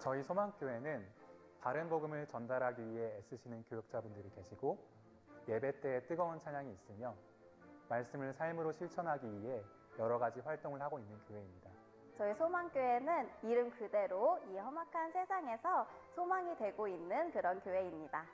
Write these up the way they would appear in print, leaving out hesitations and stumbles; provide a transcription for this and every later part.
저희 소망교회는 바른 복음을 전달하기 위해 애쓰시는 교육자분들이 계시고 예배 때에 뜨거운 찬양이 있으며 말씀을 삶으로 실천하기 위해 여러 가지 활동을 하고 있는 교회입니다. 저희 소망교회는 이름 그대로 이 험악한 세상에서 소망이 되고 있는 그런 교회입니다.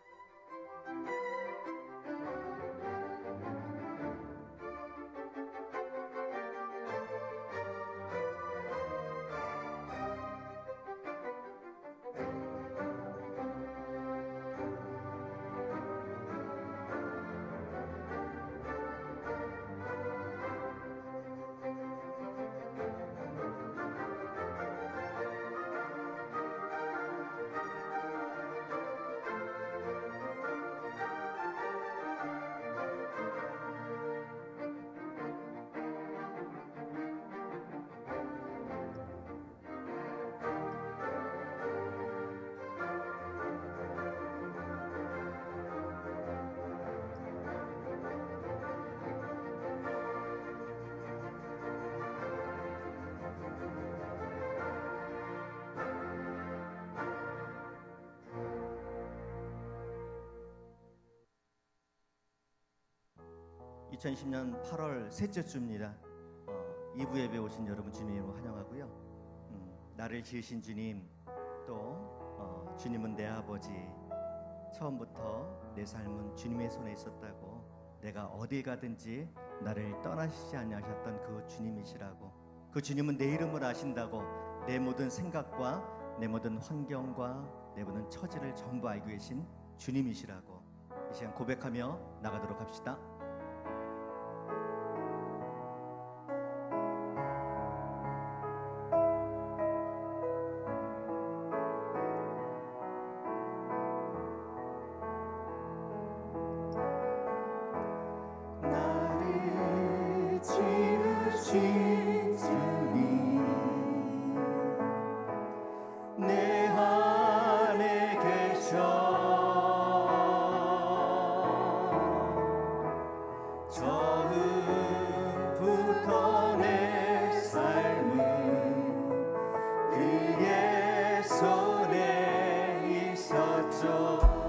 (2010년 8월) 셋째 주입니다. 2부 예배 오신 여러분 주님으로 환영하고요. 나를 지으신 주님, 또 주님은 내 아버지, 처음부터 내 삶은 주님의 손에 있었다고, 내가 어딜 가든지 나를 떠나시지 아니하셨던 그 주님이시라고, 그 주님은 내 이름을 아신다고, 내 모든 생각과 내 모든 환경과 내 모든 처지를 전부 알고 계신 주님이시라고 이 시간 고백하며 나가도록 합시다.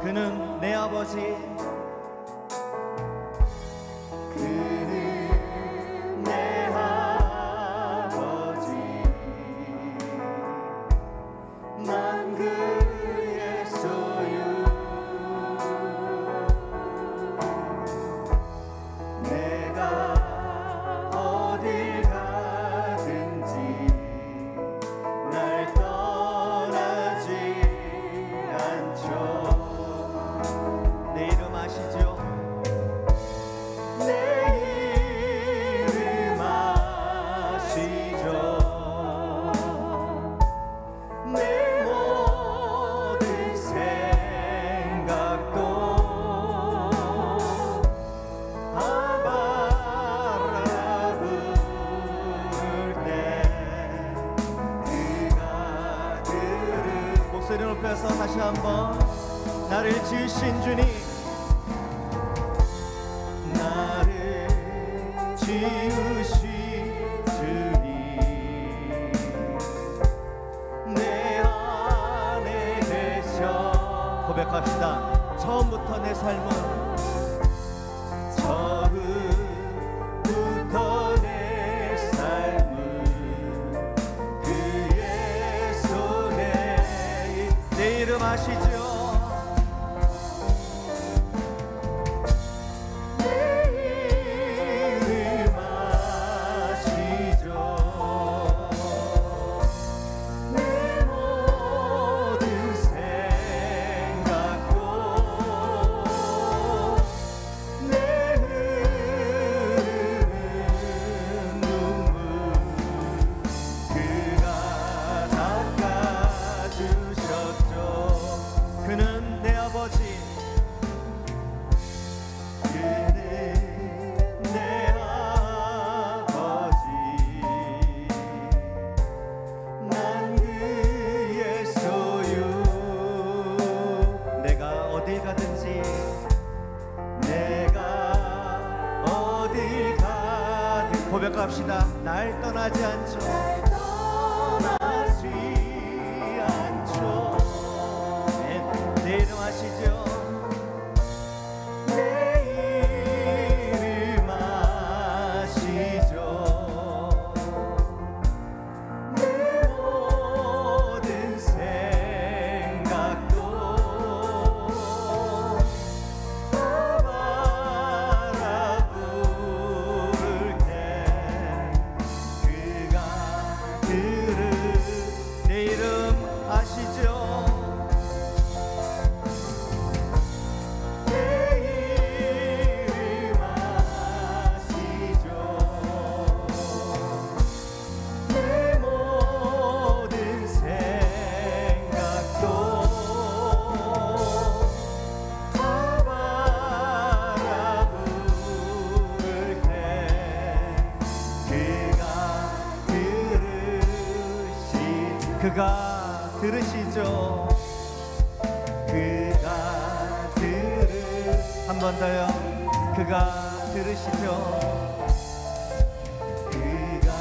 그는 내 아버지, 그는 내 아버지, 난 그의 소유, 내가 어딜 가든지 날 떠나지 않죠. 내 이름 아시죠? 내 이름 아시죠? 내 모든 생각도 아바라 부를 때 그가 들은 목소리 높여서 다시 한번 나를 지으신 주님, 나를 지으신 주님, 내 안에 계셔. 고백합시다. 처음부터 내 삶은, 처음부터 내 삶은 그의 손에. 내 이름 아시죠? 고백합시다. 날 떠나지 않죠. 날 떠나지 않죠. 내 이름 아시죠? 내 이름 아시죠? 내 모든 생각도 다 바라볼 때 그가 내 이름 아시죠? 그가 들으시죠? 그가 한 번 더요. 그가 들으시죠? 그가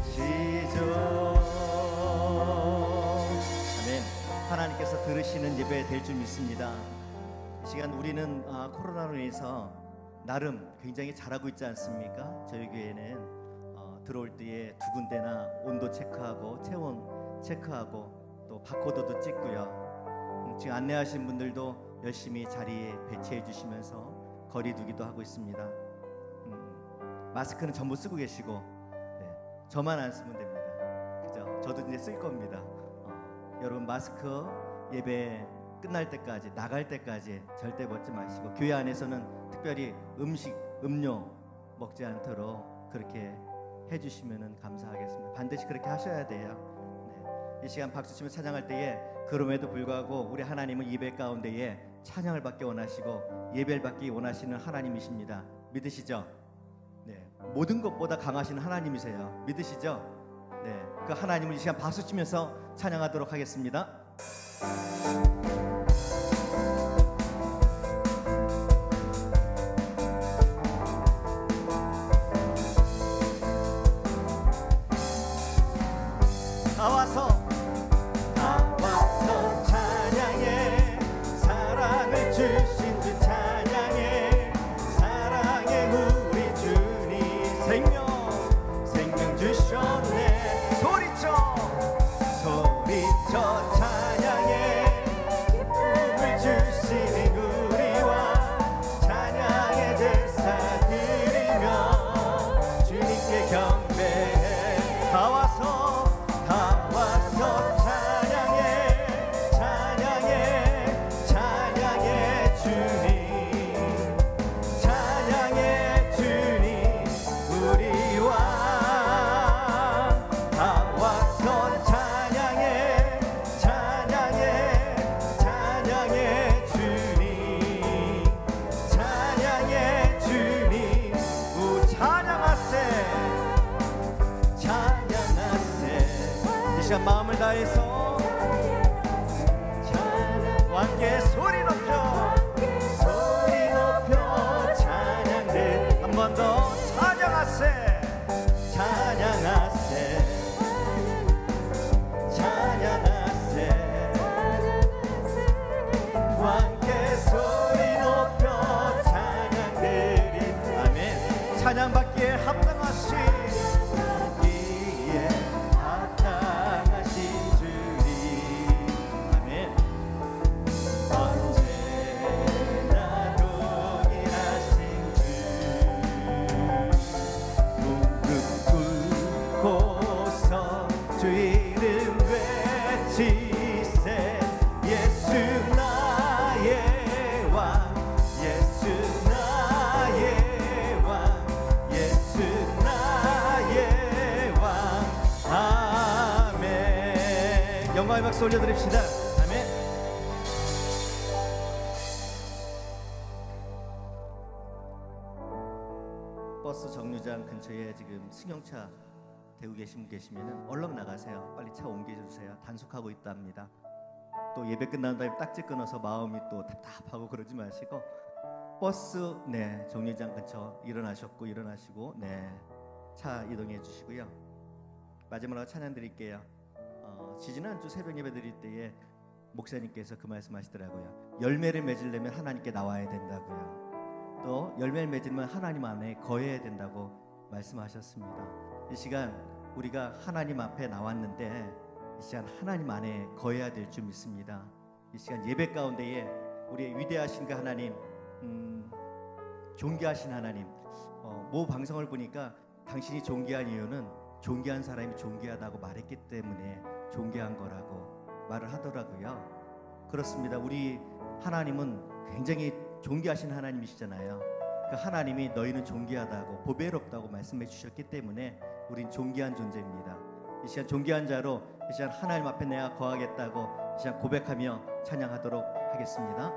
들으시죠? 아멘. 하나님께서 들으시는 예배 될 줄 믿습니다. 이 시간 우리는 코로나로 인해서 나름 굉장히 잘하고 있지 않습니까? 저희 교회는 들어올 때에 두 군데나 온도 체크하고 체온 체크하고 또 바코드도 찍고요. 지금 안내하신 분들도 열심히 자리에 배치해 주시면서 거리 두기도 하고 있습니다. 마스크는 전부 쓰고 계시고 저만 안 쓰면 됩니다. 그죠? 저도 이제 쓸 겁니다. 여러분 마스크 예배 끝날 때까지 나갈 때까지 절대 벗지 마시고 교회 안에서는 특별히 음식, 음료 먹지 않도록 그렇게 해주시면 감사하겠습니다. 반드시 그렇게 하셔야 돼요. 이 시간 박수 치며 찬양할 때에 그럼에도 불구하고 우리 하나님은 예배 가운데에 찬양을 받기 원하시고 예배를 받기 원하시는 하나님이십니다. 믿으시죠? 모든 것보다 강하신 하나님이세요. 믿으시죠? 그 하나님을 이 시간 박수 치면서 찬양하도록 하겠습니다. 나와서 찬양해 사랑을 주신 주 찬양해 사랑해 우리 주님 생명 주셨네 소리쳐 찬양해 기쁨을 주시는 우리와 찬양의 제사 드리며 주님께 경배해 나와서 찬양해 주님 우리와 나와서 찬양해 주님 찬양하세 이 시간 마음을 다해서 함께 소리 높여 찬양들 한 번 더 찬양하세 함께 소리 높여 찬양들이 아멘 찬양받기에 합당하신 영광의 박수 올려드립시다. 아멘. 버스 정류장 근처에 지금 승용차 대고 계신 분 계시면 얼른 나가세요. 빨리 차 옮겨주세요. 단속하고 있답니다. 또 예배 끝난 다음에 딱지 끊어서 마음이 또 답답하고 그러지 마시고 버스 정류장 근처 일어나시고 차 이동해 주시고요. 마지막으로 찬양 드릴게요. 지지난주 새벽 예배 드릴 때에 목사님께서 그 말씀하시더라고요. 열매를 맺으려면 하나님께 나와야 된다고요. 또 열매를 맺으면 하나님 안에 거해야 된다고 말씀하셨습니다. 이 시간 우리가 하나님 앞에 나왔는데 이 시간 하나님 안에 거해야 될 줄 믿습니다. 이 시간 예배 가운데에 우리의 위대하신 그 하나님, 존귀하신 하나님, 모 방송을 보니까 당신이 존귀한 이유는 존귀한 사람이 존귀하다고 말했기 때문에 존귀한 거라고 말을 하더라고요. 그렇습니다. 우리 하나님은 굉장히 존귀하신 하나님이시잖아요. 그 하나님이 너희는 존귀하다고 보배롭다고 말씀해 주셨기 때문에 우린 존귀한 존재입니다. 이 시간 존귀한 자로 이 시간 하나님 앞에 내가 거하겠다고 이 시간 고백하며 찬양하도록 하겠습니다.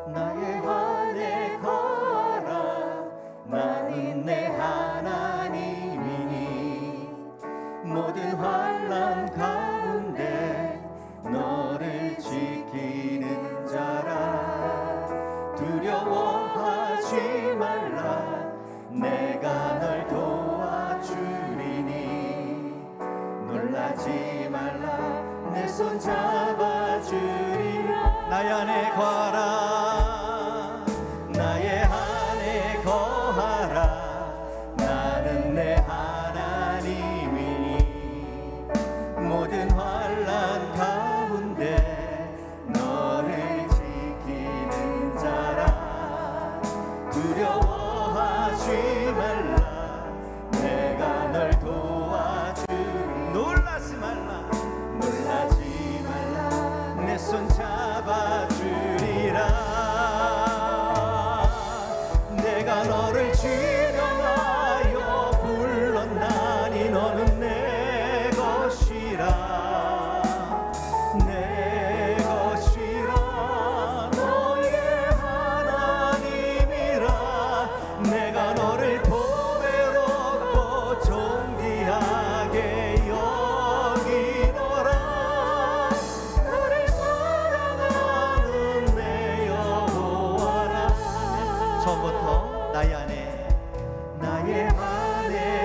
나의 안에 거하라. 나는 내 하나님이니 모든 환난 가운데 너를 지키는 자라. 두려워하지 말라. 내가 널 도와주리니 놀라지 말라. 내 손 잡아주리라. 나의 안에 거하라. 나의 안에 거하라. 나는 내 하나님이니 모든 환난 가운데 너를 지키는 자라. 두려워하지 말라. 내가 널 도와주리. 놀라지 말라. 놀라지 말라. 내 손 잡아주리라. 내가 너를 지명하여 불렀나니 너는 내 것이라. 내 것이라. 너의 하나님이라. 내가 너를 보배롭고 존귀하게 여기노라. 너를 사랑하는 내 여호와라. 처음부터 나의 안에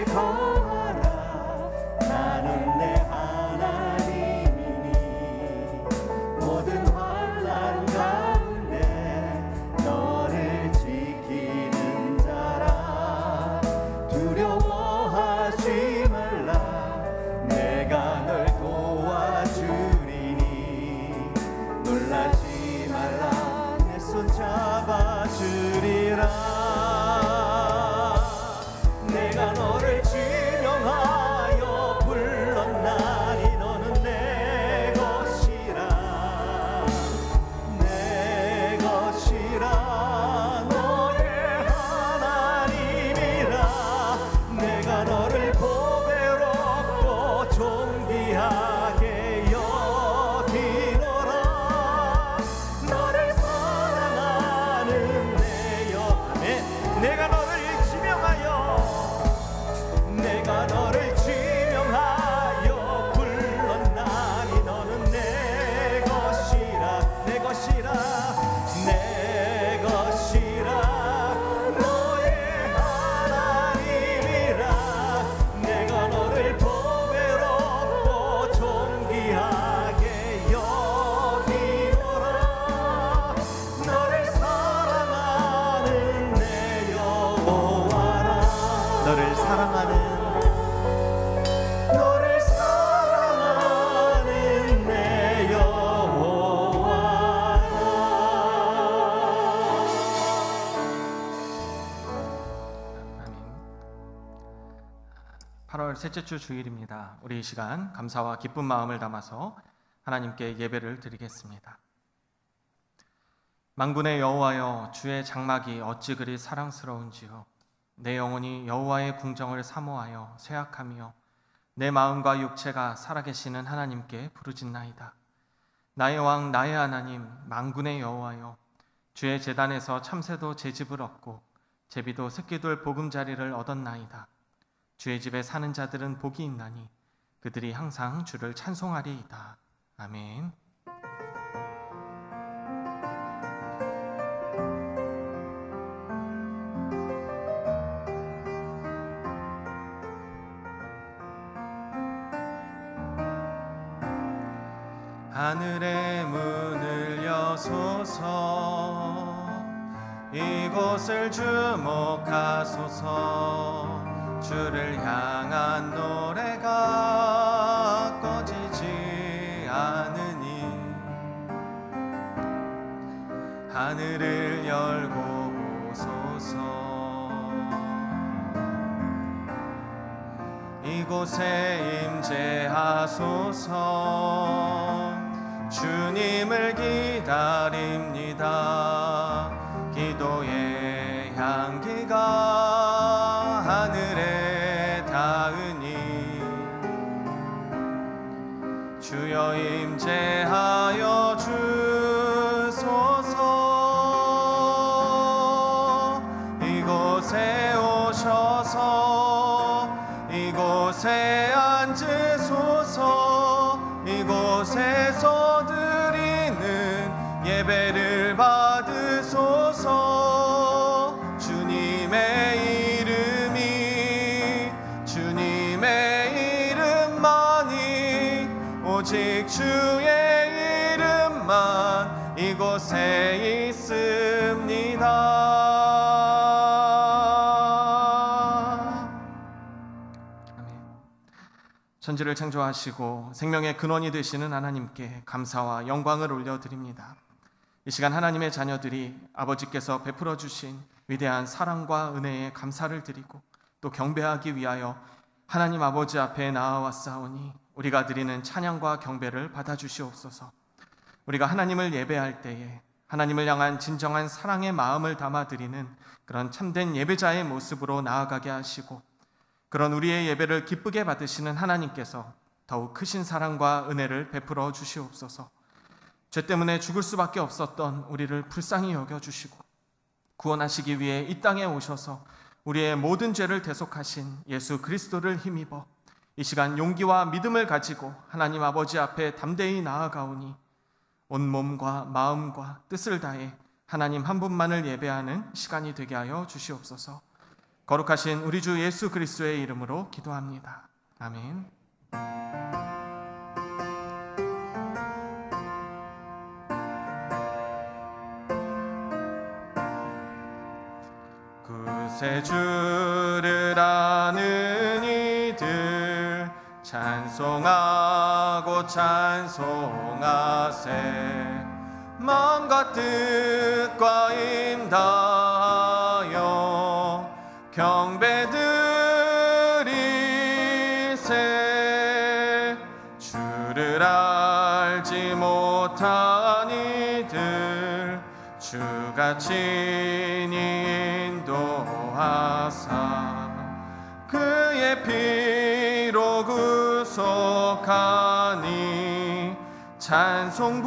거하라. 나는 내 하나님이니 모든 환난 가운데 너를 지키는 자라. 두려워하지 말라. 내가 널 도와주리니 놀라지 말라. 내 손 잡아주리라. 내가 너를 지명하여 불렀나니 너는 내 것이라. 내 것이라. 너의 하나님이라. 내가 너를 보배롭고 존귀하게 여기노라. 너를 사랑하는 내 여함에 내가 너를 지명하여 불렀나니 너는 내 것이라. 내 것이라. 내 것이라. 너의 하나님이라. 내가 너를 보배롭고 존귀하게 여기노라. 너를 사랑하는 내 여호와라. 너를 사랑하는 내 여호와라. 8월 셋째 주 주일입니다. 우리 이 시간 감사와 기쁜 마음을 담아서 하나님께 예배를 드리겠습니다. 만군의 여호와여, 주의 장막이 어찌 그리 사랑스러운지요. 내 영혼이 여호와의 궁정을 사모하여 쇠약하며 내 마음과 육체가 살아계시는 하나님께 부르짖나이다. 나의 왕 나의 하나님 만군의 여호와여, 주의 제단에서 참새도 제 집을 얻고 제비도 새끼돌 보금자리를 얻었나이다. 주의 집에 사는 자들은 복이 있나니 그들이 항상 주를 찬송하리이다. 아멘. 하늘의 문을 여소서. 이곳을 주목하소서. 주를 향한 노래가 꺼지지 않으니 하늘을 열고 보소서. 이곳에 임재하소서. 주님을 기다립니다. 기도의 향기가 하늘에 닿으니 주여 임재하여 주소서. 이곳에 오셔서 이곳에 앉으소서. 이곳에서 드리는 예배를 받으소서. 주님의 이름만이 오직 주의 이름만 이곳에 있습니다. 천지를 창조하시고 생명의 근원이 되시는 하나님께 감사와 영광을 올려드립니다. 이 시간 하나님의 자녀들이 아버지께서 베풀어 주신 위대한 사랑과 은혜에 감사를 드리고 또 경배하기 위하여 하나님 아버지 앞에 나아왔사오니 우리가 드리는 찬양과 경배를 받아주시옵소서. 우리가 하나님을 예배할 때에 하나님을 향한 진정한 사랑의 마음을 담아 드리는 그런 참된 예배자의 모습으로 나아가게 하시고 그런 우리의 예배를 기쁘게 받으시는 하나님께서 더욱 크신 사랑과 은혜를 베풀어 주시옵소서. 죄 때문에 죽을 수밖에 없었던 우리를 불쌍히 여겨주시고 구원하시기 위해 이 땅에 오셔서 우리의 모든 죄를 대속하신 예수 그리스도를 힘입어 이 시간 용기와 믿음을 가지고 하나님 아버지 앞에 담대히 나아가오니 온몸과 마음과 뜻을 다해 하나님 한 분만을 예배하는 시간이 되게 하여 주시옵소서. 거룩하신 우리 주 예수 그리스도의 이름으로 기도합니다. 아멘. 구세 주를 아는 이들 찬송하고 찬송하세. 마음과 뜻과 임다하여 경배드리세. 주를 알지 못한 이들 주가 친히 인도하사 그의 피로 구속하니 찬송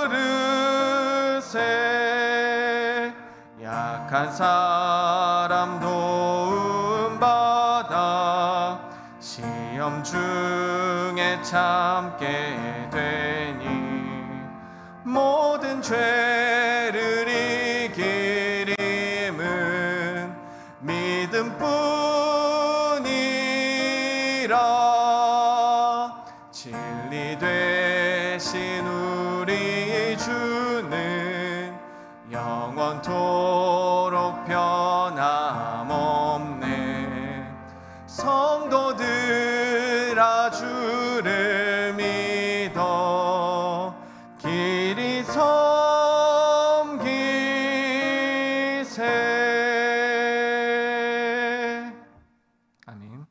부르세. 약한 사람 도움받아 시험 중에 참게 되니 모든 죄를 이기림은 믿음뿐이라. 진리 되신 우리 주는 영원토록 변함없네. 성도들아 주를 믿어 길이 섬기세. 아멘.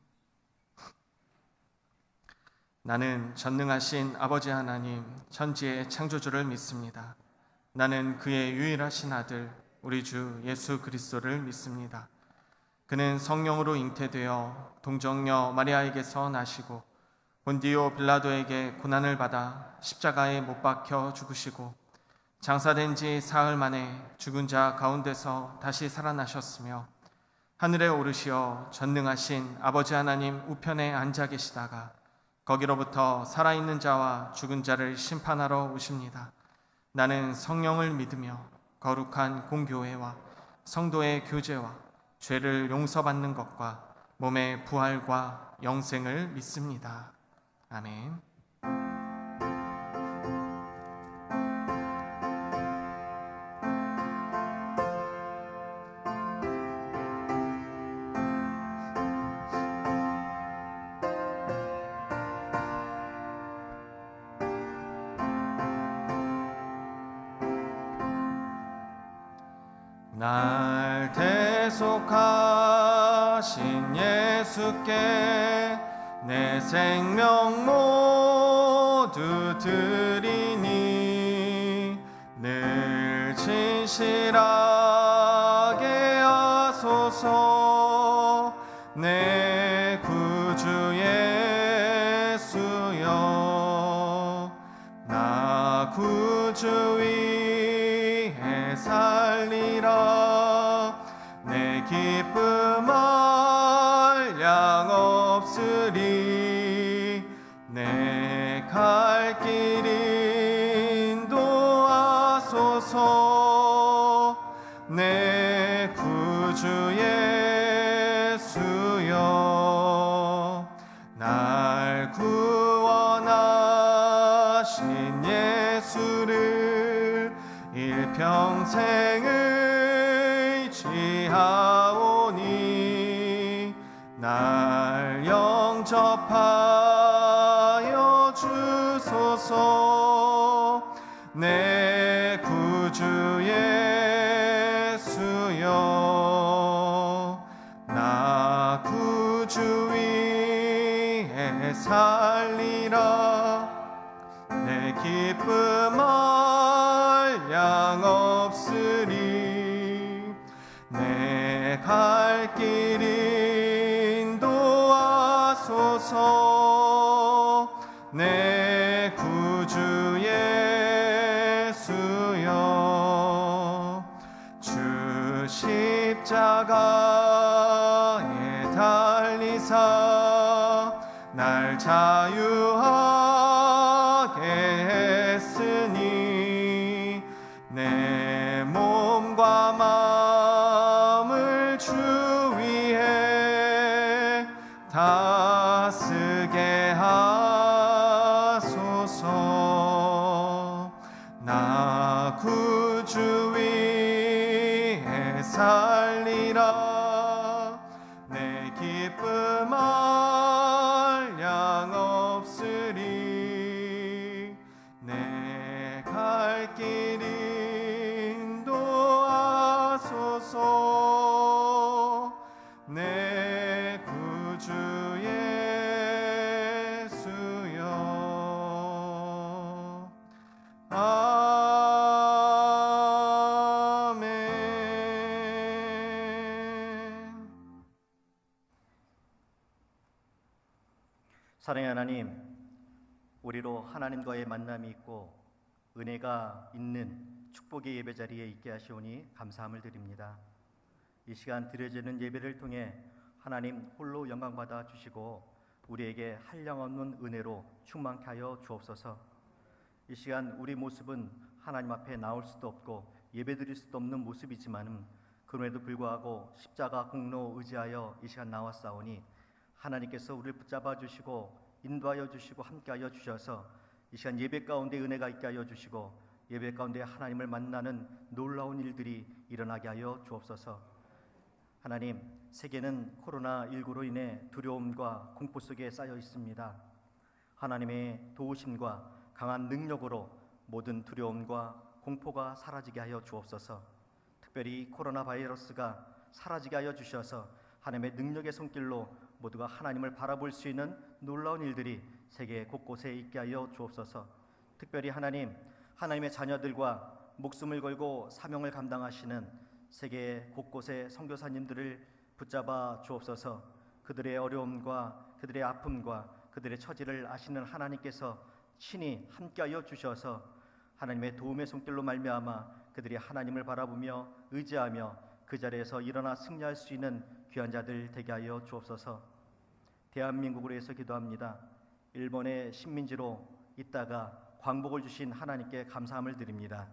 나는 전능하신 아버지 하나님 천지의 창조주를 믿습니다. 나는 그의 유일하신 아들 우리 주 예수 그리스도를 믿습니다. 그는 성령으로 잉태되어 동정녀 마리아에게서 나시고 본디오 빌라도에게 고난을 받아 십자가에 못 박혀 죽으시고 장사된 지 사흘 만에 죽은 자 가운데서 다시 살아나셨으며 하늘에 오르시어 전능하신 아버지 하나님 우편에 앉아 계시다가 거기로부터 살아있는 자와 죽은 자를 심판하러 오십니다. 나는 성령을 믿으며 거룩한 공교회와 성도의 교제와 죄를 용서받는 것과 몸의 부활과 영생을 믿습니다. 아멘. 날 대속하신 예수께 내 생명 모두 드리니 늘 진실하게 하소서. 내 구주 예수여, 나 구주 위에 살리라. 내 기쁨 한량 없으리. 내 갈 길 인도하소서. 내 구주 예수여, 날 구원하신 예수를 일평생 의지하오니 날 영접하여 주소서. 내 구주 예수여, 나 구주 위에 살리라. 내 기쁨 한량 없으리. 내 갈 길 인도하소서. 내 구주 예수여, 주 십자가에 달리사 날 자유하게 했으니 내 몸과 마음을 주 위에 다스게 하소서. 나 구주 위에 살리라. 내 기쁨 한량 없으리. 내 갈 길 인도하소서. 내 구주 예수여. 아멘. 사랑의 하나님, 우리로 하나님과의 만남이 있고 은혜가 있는 축복의 예배 자리에 있게 하시오니 감사함을 드립니다. 이 시간 드려지는 예배를 통해 하나님 홀로 영광받아 주시고 우리에게 한량없는 은혜로 충만케 하여 주옵소서. 이 시간 우리 모습은 하나님 앞에 나올 수도 없고 예배드릴 수도 없는 모습이지만 그럼에도 불구하고 십자가 공로 의지하여 이 시간 나왔사오니 하나님께서 우리를 붙잡아 주시고 인도하여 주시고 함께하여 주셔서 이 시간 예배 가운데 은혜가 있게 하여 주시고 예배 가운데 하나님을 만나는 놀라운 일들이 일어나게 하여 주옵소서. 하나님, 세계는 코로나19로 인해 두려움과 공포 속에 쌓여 있습니다. 하나님의 도우심과 강한 능력으로 모든 두려움과 공포가 사라지게 하여 주옵소서. 특별히 코로나 바이러스가 사라지게 하여 주셔서 하나님의 능력의 손길로 모두가 하나님을 바라볼 수 있는 놀라운 일들이 세계 곳곳에 있게 하여 주옵소서. 특별히 하나님의 자녀들과 목숨을 걸고 사명을 감당하시는 세계 곳곳의 선교사님들을 붙잡아 주옵소서. 그들의 어려움과 그들의 아픔과 그들의 처지를 아시는 하나님께서 친히 함께하여 주셔서 하나님의 도움의 손길로 말미암아 그들이 하나님을 바라보며 의지하며 그 자리에서 일어나 승리할 수 있는 귀한 자들 되게 하여 주옵소서. 대한민국으로 해서 기도합니다. 일본의 식민지로 있다가 광복을 주신 하나님께 감사함을 드립니다.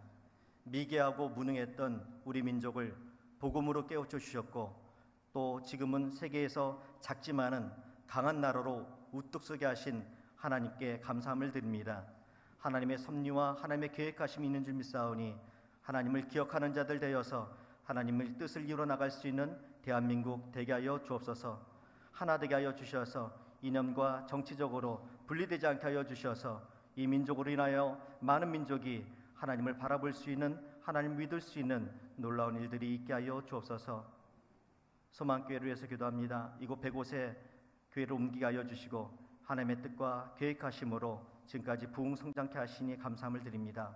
미개하고 무능했던 우리 민족을 복음으로 깨우쳐 주셨고 또 지금은 세계에서 작지만은 강한 나라로 우뚝 서게 하신 하나님께 감사함을 드립니다. 하나님의 섭리와 하나님의 계획하심이 있는 줄 믿사오니 하나님을 기억하는 자들 되어서 하나님의 뜻을 이루어 나갈 수 있는 대한민국 되게 하여 주옵소서. 하나 되게 하여 주셔서 이념과 정치적으로 분리되지 않게 하여 주셔서 이 민족으로 인하여 많은 민족이 하나님을 바라볼 수 있는 하나님 믿을 수 있는 놀라운 일들이 있게 하여 주옵소서. 소망교회를 위해서 기도합니다. 이곳 100곳에 교회를 옮기게 하여 주시고 하나님의 뜻과 계획하심으로 지금까지 부흥성장케 하시니 감사함을 드립니다.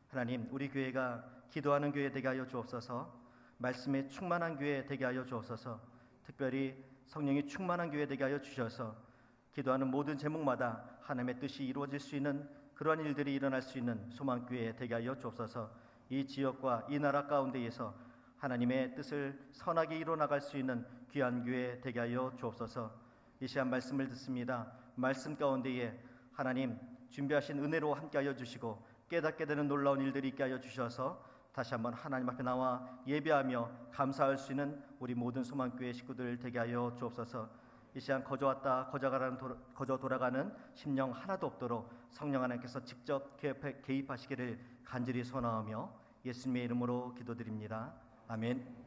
하나님, 우리 교회가 기도하는 교회 되게 하여 주옵소서. 말씀에 충만한 교회 되게 하여 주옵소서. 특별히 성령이 충만한 교회 되게 하여 주셔서 기도하는 모든 제목마다 하나님의 뜻이 이루어질 수 있는 그러한 일들이 일어날 수 있는 소망교회 되게 하여 주옵소서. 이 지역과 이 나라 가운데에서 하나님의 뜻을 선하게 이루어나갈 수 있는 귀한 교회 되게 하여 주옵소서. 이 시간 말씀을 듣습니다. 말씀 가운데에 하나님 준비하신 은혜로 함께하여 주시고 깨닫게 되는 놀라운 일들이 있게 하여 주셔서 다시 한번 하나님 앞에 나와 예배하며 감사할 수 있는 우리 모든 소망교회 식구들 되게 하여 주옵소서. 이 시간 거저 돌아가는 심령 하나도 없도록 성령 하나님께서 직접 개입하시기를 간절히 소원하며 예수님의 이름으로 기도드립니다. 아멘.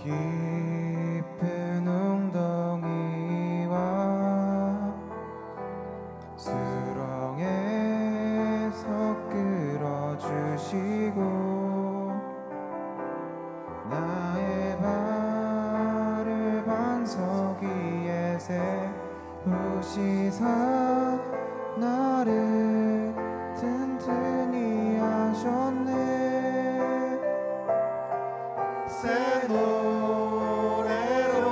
깊은 웅덩이와 수렁에서 끌어주시고 나의 발을 반석 위에 세우시사 나를 튼튼히 하셨네. 새 노래로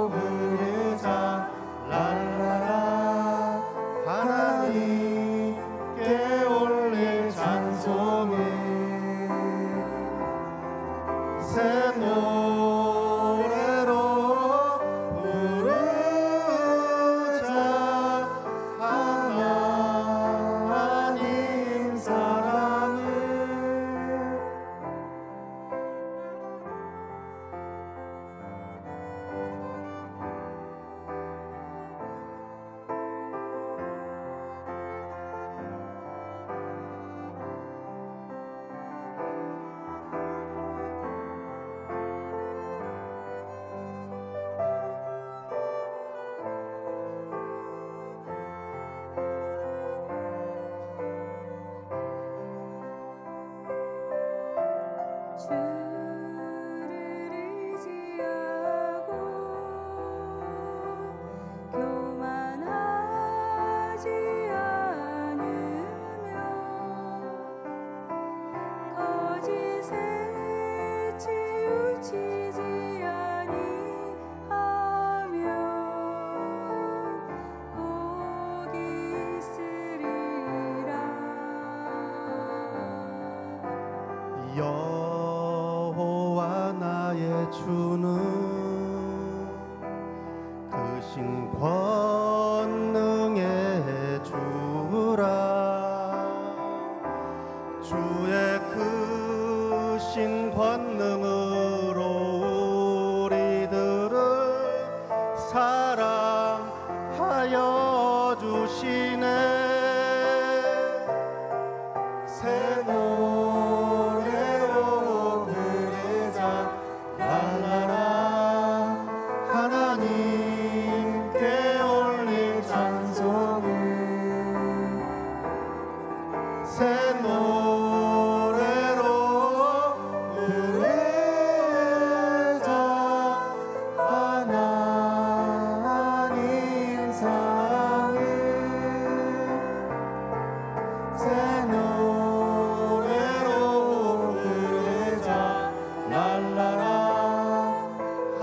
부르자 랄라라 하나님께 올릴 찬송을 새 노래로 부르자 하나님 사랑을. 주를 의지하고 교만하지 않으며 거짓에 치우치지 아니하면 복이 있으리라. 여호와 나의 주는 크신 권능의 주라. 주의 크신 권능으로 우리들을 사랑하여 주시네. 새 노래로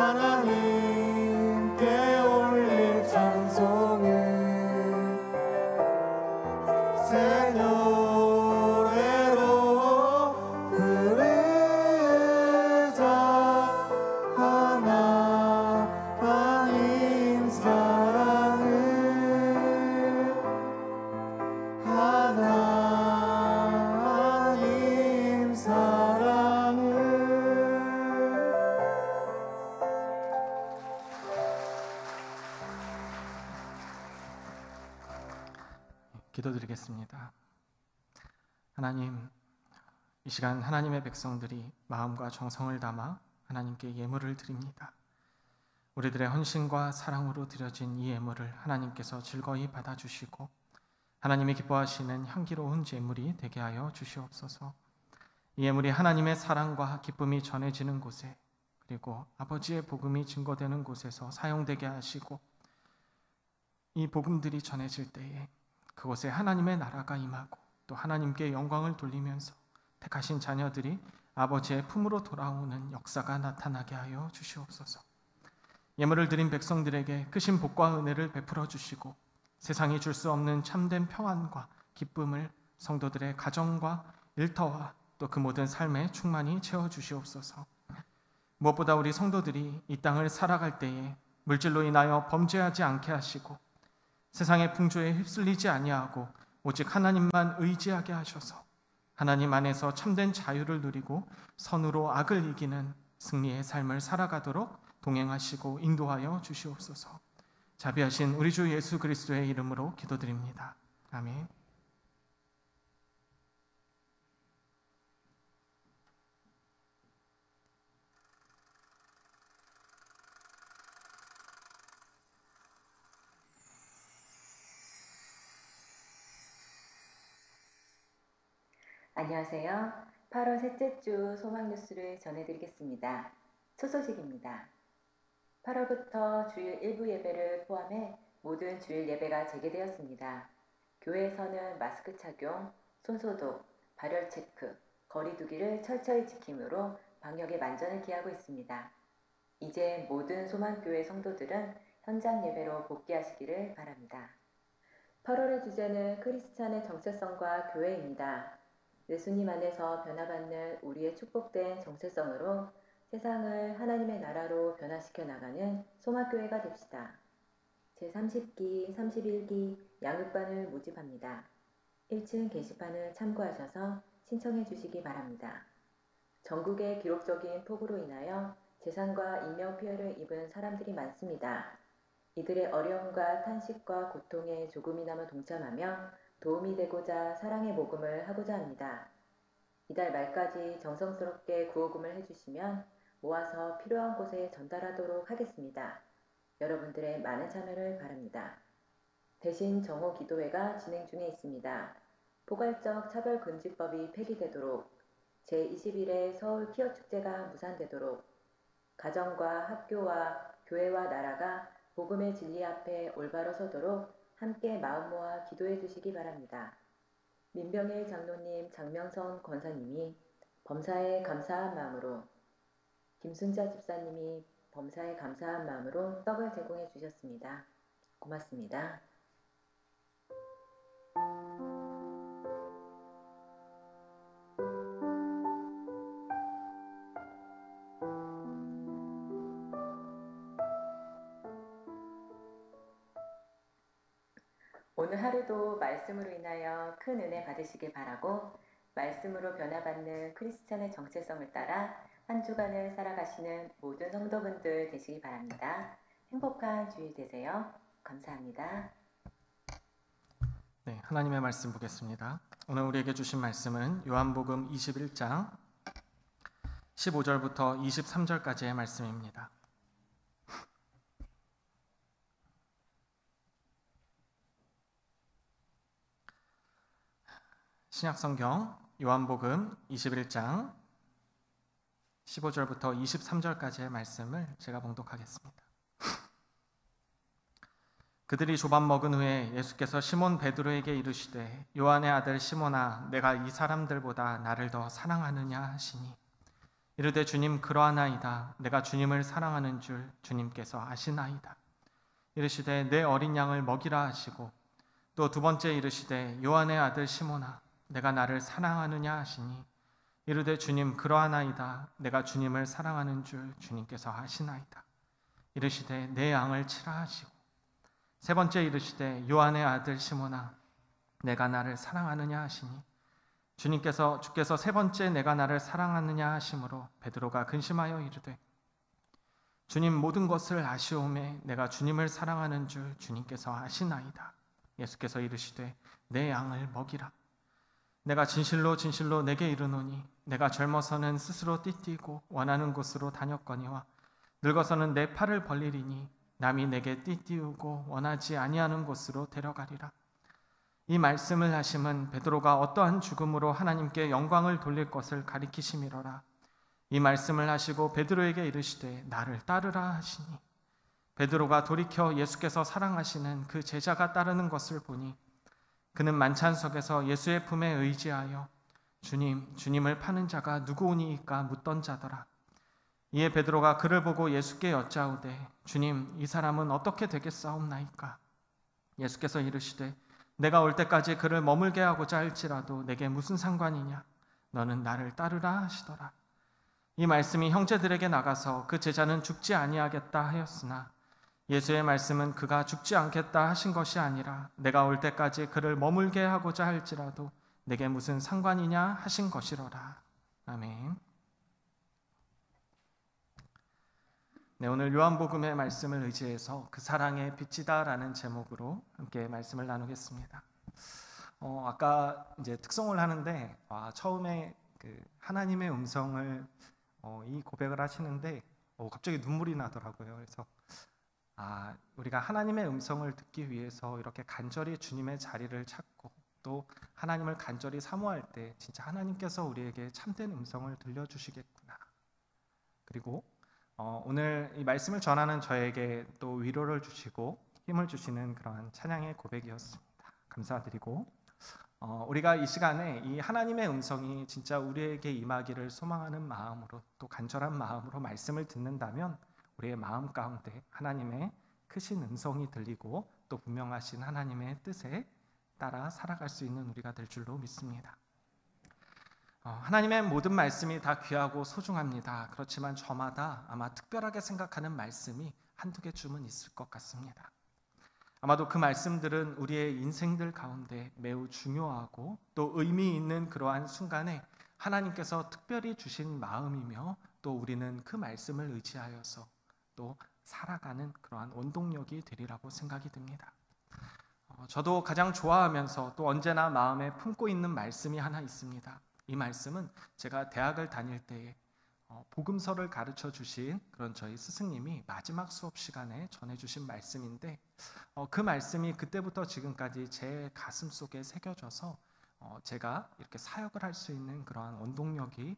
하나님께 올릴 찬송을 새 노래로 부르자. 하나님 사랑을 하나님 사랑을. 기도드리겠습니다. 하나님, 이 시간 하나님의 백성들이 마음과 정성을 담아 하나님께 예물을 드립니다. 우리들의 헌신과 사랑으로 드려진 이 예물을 하나님께서 즐거이 받아주시고 하나님이 기뻐하시는 향기로운 제물이 되게 하여 주시옵소서. 이 예물이 하나님의 사랑과 기쁨이 전해지는 곳에, 그리고 아버지의 복음이 증거되는 곳에서 사용되게 하시고, 이 복음들이 전해질 때에 그곳에 하나님의 나라가 임하고 또 하나님께 영광을 돌리면서 택하신 자녀들이 아버지의 품으로 돌아오는 역사가 나타나게 하여 주시옵소서. 예물을 드린 백성들에게 크신 복과 은혜를 베풀어 주시고 세상이 줄 수 없는 참된 평안과 기쁨을 성도들의 가정과 일터와 또 그 모든 삶에 충만히 채워 주시옵소서. 무엇보다 우리 성도들이 이 땅을 살아갈 때에 물질로 인하여 범죄하지 않게 하시고 세상의 풍조에 휩쓸리지 아니하고 오직 하나님만 의지하게 하셔서 하나님 안에서 참된 자유를 누리고 선으로 악을 이기는 승리의 삶을 살아가도록 동행하시고 인도하여 주시옵소서. 자비하신 우리 주 예수 그리스도의 이름으로 기도드립니다. 아멘. 안녕하세요. 8월 셋째 주 소망 뉴스를 전해드리겠습니다. 첫 소식입니다. 8월부터 주일 일부 예배를 포함해 모든 주일 예배가 재개되었습니다. 교회에서는 마스크 착용, 손소독, 발열 체크, 거리 두기를 철저히 지킴으로 방역에 만전을 기하고 있습니다. 이제 모든 소망교회 성도들은 현장 예배로 복귀하시기를 바랍니다. 8월의 주제는 크리스찬의 정체성과 교회입니다. 예수님 안에서 변화받는 우리의 축복된 정체성으로 세상을 하나님의 나라로 변화시켜 나가는 소망교회가 됩시다. 제30기, 31기 양육반을 모집합니다. 1층 게시판을 참고하셔서 신청해 주시기 바랍니다. 전국의 기록적인 폭우로 인하여 재산과 인명 피해를 입은 사람들이 많습니다. 이들의 어려움과 탄식과 고통에 조금이나마 동참하며 도움이 되고자 사랑의 모금을 하고자 합니다. 이달 말까지 정성스럽게 구호금을 해주시면 모아서 필요한 곳에 전달하도록 하겠습니다. 여러분들의 많은 참여를 바랍니다. 대신 정오 기도회가 진행 중에 있습니다. 포괄적 차별금지법이 폐기되도록, 제21회 서울 퀴어축제가 무산되도록, 가정과 학교와 교회와 나라가 복음의 진리 앞에 올바로 서도록 함께 마음 모아 기도해 주시기 바랍니다. 민병일 장로님, 장명선 권사님이 범사에 감사한 마음으로, 김순자 집사님이 범사에 감사한 마음으로 떡을 제공해 주셨습니다. 고맙습니다. 오늘 하루도 말씀으로 인하여 큰 은혜 받으시길 바라고, 말씀으로 변화받는 크리스찬의 정체성을 따라 한 주간을 살아가시는 모든 성도분들 되시기 바랍니다. 행복한 주일 되세요. 감사합니다. 네, 하나님의 말씀 보겠습니다. 오늘 우리에게 주신 말씀은 요한복음 21장 15절부터 23절까지의 말씀입니다. 신약성경 요한복음 21장 15절부터 23절까지의 말씀을 제가 봉독하겠습니다. 그들이 조밥 먹은 후에 예수께서 시몬 베드로에게 이르시되 요한의 아들 시몬아, 내가 이 사람들보다 나를 더 사랑하느냐 하시니, 이르되 주님 그러하나이다. 내가 주님을 사랑하는 줄 주님께서 아시나이다. 이르시되 내 어린 양을 먹이라 하시고 또 두 번째 이르시되 요한의 아들 시몬아 내가 나를 사랑하느냐 하시니 이르되 주님 그러하나이다. 내가 주님을 사랑하는 줄 주님께서 아시나이다. 이르시되 내 양을 치라 하시고 세 번째 이르시되 요한의 아들 시몬아 내가 나를 사랑하느냐 하시니 주께서 세 번째 내가 나를 사랑하느냐 하심으로 베드로가 근심하여 이르되 주님 모든 것을 아시오매 내가 주님을 사랑하는 줄 주님께서 아시나이다. 예수께서 이르시되 내 양을 먹이라. 내가 진실로 진실로 내게 이르노니 내가 젊어서는 스스로 띠띠고 원하는 곳으로 다녔거니와 늙어서는 내 팔을 벌리리니 남이 내게 띠띠우고 원하지 아니하는 곳으로 데려가리라. 이 말씀을 하심은 베드로가 어떠한 죽음으로 하나님께 영광을 돌릴 것을 가리키심이로라. 이 말씀을 하시고 베드로에게 이르시되 나를 따르라 하시니 베드로가 돌이켜 예수께서 사랑하시는 그 제자가 따르는 것을 보니 그는 만찬석에서 예수의 품에 의지하여 주님을 파는 자가 누구오니이까 묻던 자더라. 이에 베드로가 그를 보고 예수께 여짜오되 주님 이 사람은 어떻게 되겠사옵나이까? 예수께서 이르시되 내가 올 때까지 그를 머물게 하고자 할지라도 내게 무슨 상관이냐? 너는 나를 따르라 하시더라. 이 말씀이 형제들에게 나가서 그 제자는 죽지 아니하겠다 하였으나 예수의 말씀은 그가 죽지 않겠다 하신 것이 아니라 내가 올 때까지 그를 머물게 하고자 할지라도 내게 무슨 상관이냐 하신 것이로라. 아멘. 네, 오늘 요한복음의 말씀을 의지해서 그 사랑의 빛이다라는 제목으로 함께 말씀을 나누겠습니다. 아까 이제 특송을 하는데 처음에 그 하나님의 음성을 이 고백을 하시는데 갑자기 눈물이 나더라고요. 그래서 우리가 하나님의 음성을 듣기 위해서 이렇게 간절히 주님의 자리를 찾고 또 하나님을 간절히 사모할 때 진짜 하나님께서 우리에게 참된 음성을 들려주시겠구나. 그리고 오늘 이 말씀을 전하는 저에게 또 위로를 주시고 힘을 주시는 그러한 찬양의 고백이었습니다. 감사드리고 우리가 이 시간에 이 하나님의 음성이 진짜 우리에게 임하기를 소망하는 마음으로 또 간절한 마음으로 말씀을 듣는다면 우리의 마음 가운데 하나님의 크신 음성이 들리고 또 분명하신 하나님의 뜻에 따라 살아갈 수 있는 우리가 될 줄로 믿습니다. 하나님의 모든 말씀이 다 귀하고 소중합니다. 그렇지만 저마다 아마 특별하게 생각하는 말씀이 한두 개쯤은 있을 것 같습니다. 아마도 그 말씀들은 우리의 인생들 가운데 매우 중요하고 또 의미 있는 그러한 순간에 하나님께서 특별히 주신 마음이며 또 우리는 그 말씀을 의지하여서 또 살아가는 그러한 원동력이 되리라고 생각이 듭니다. 저도 가장 좋아하면서 또 언제나 마음에 품고 있는 말씀이 하나 있습니다. 이 말씀은 제가 대학을 다닐 때에 복음서를 가르쳐 주신 그런 저희 스승님이 마지막 수업 시간에 전해주신 말씀인데 그 말씀이 그때부터 지금까지 제 가슴 속에 새겨져서 제가 이렇게 사역을 할 수 있는 그러한 원동력이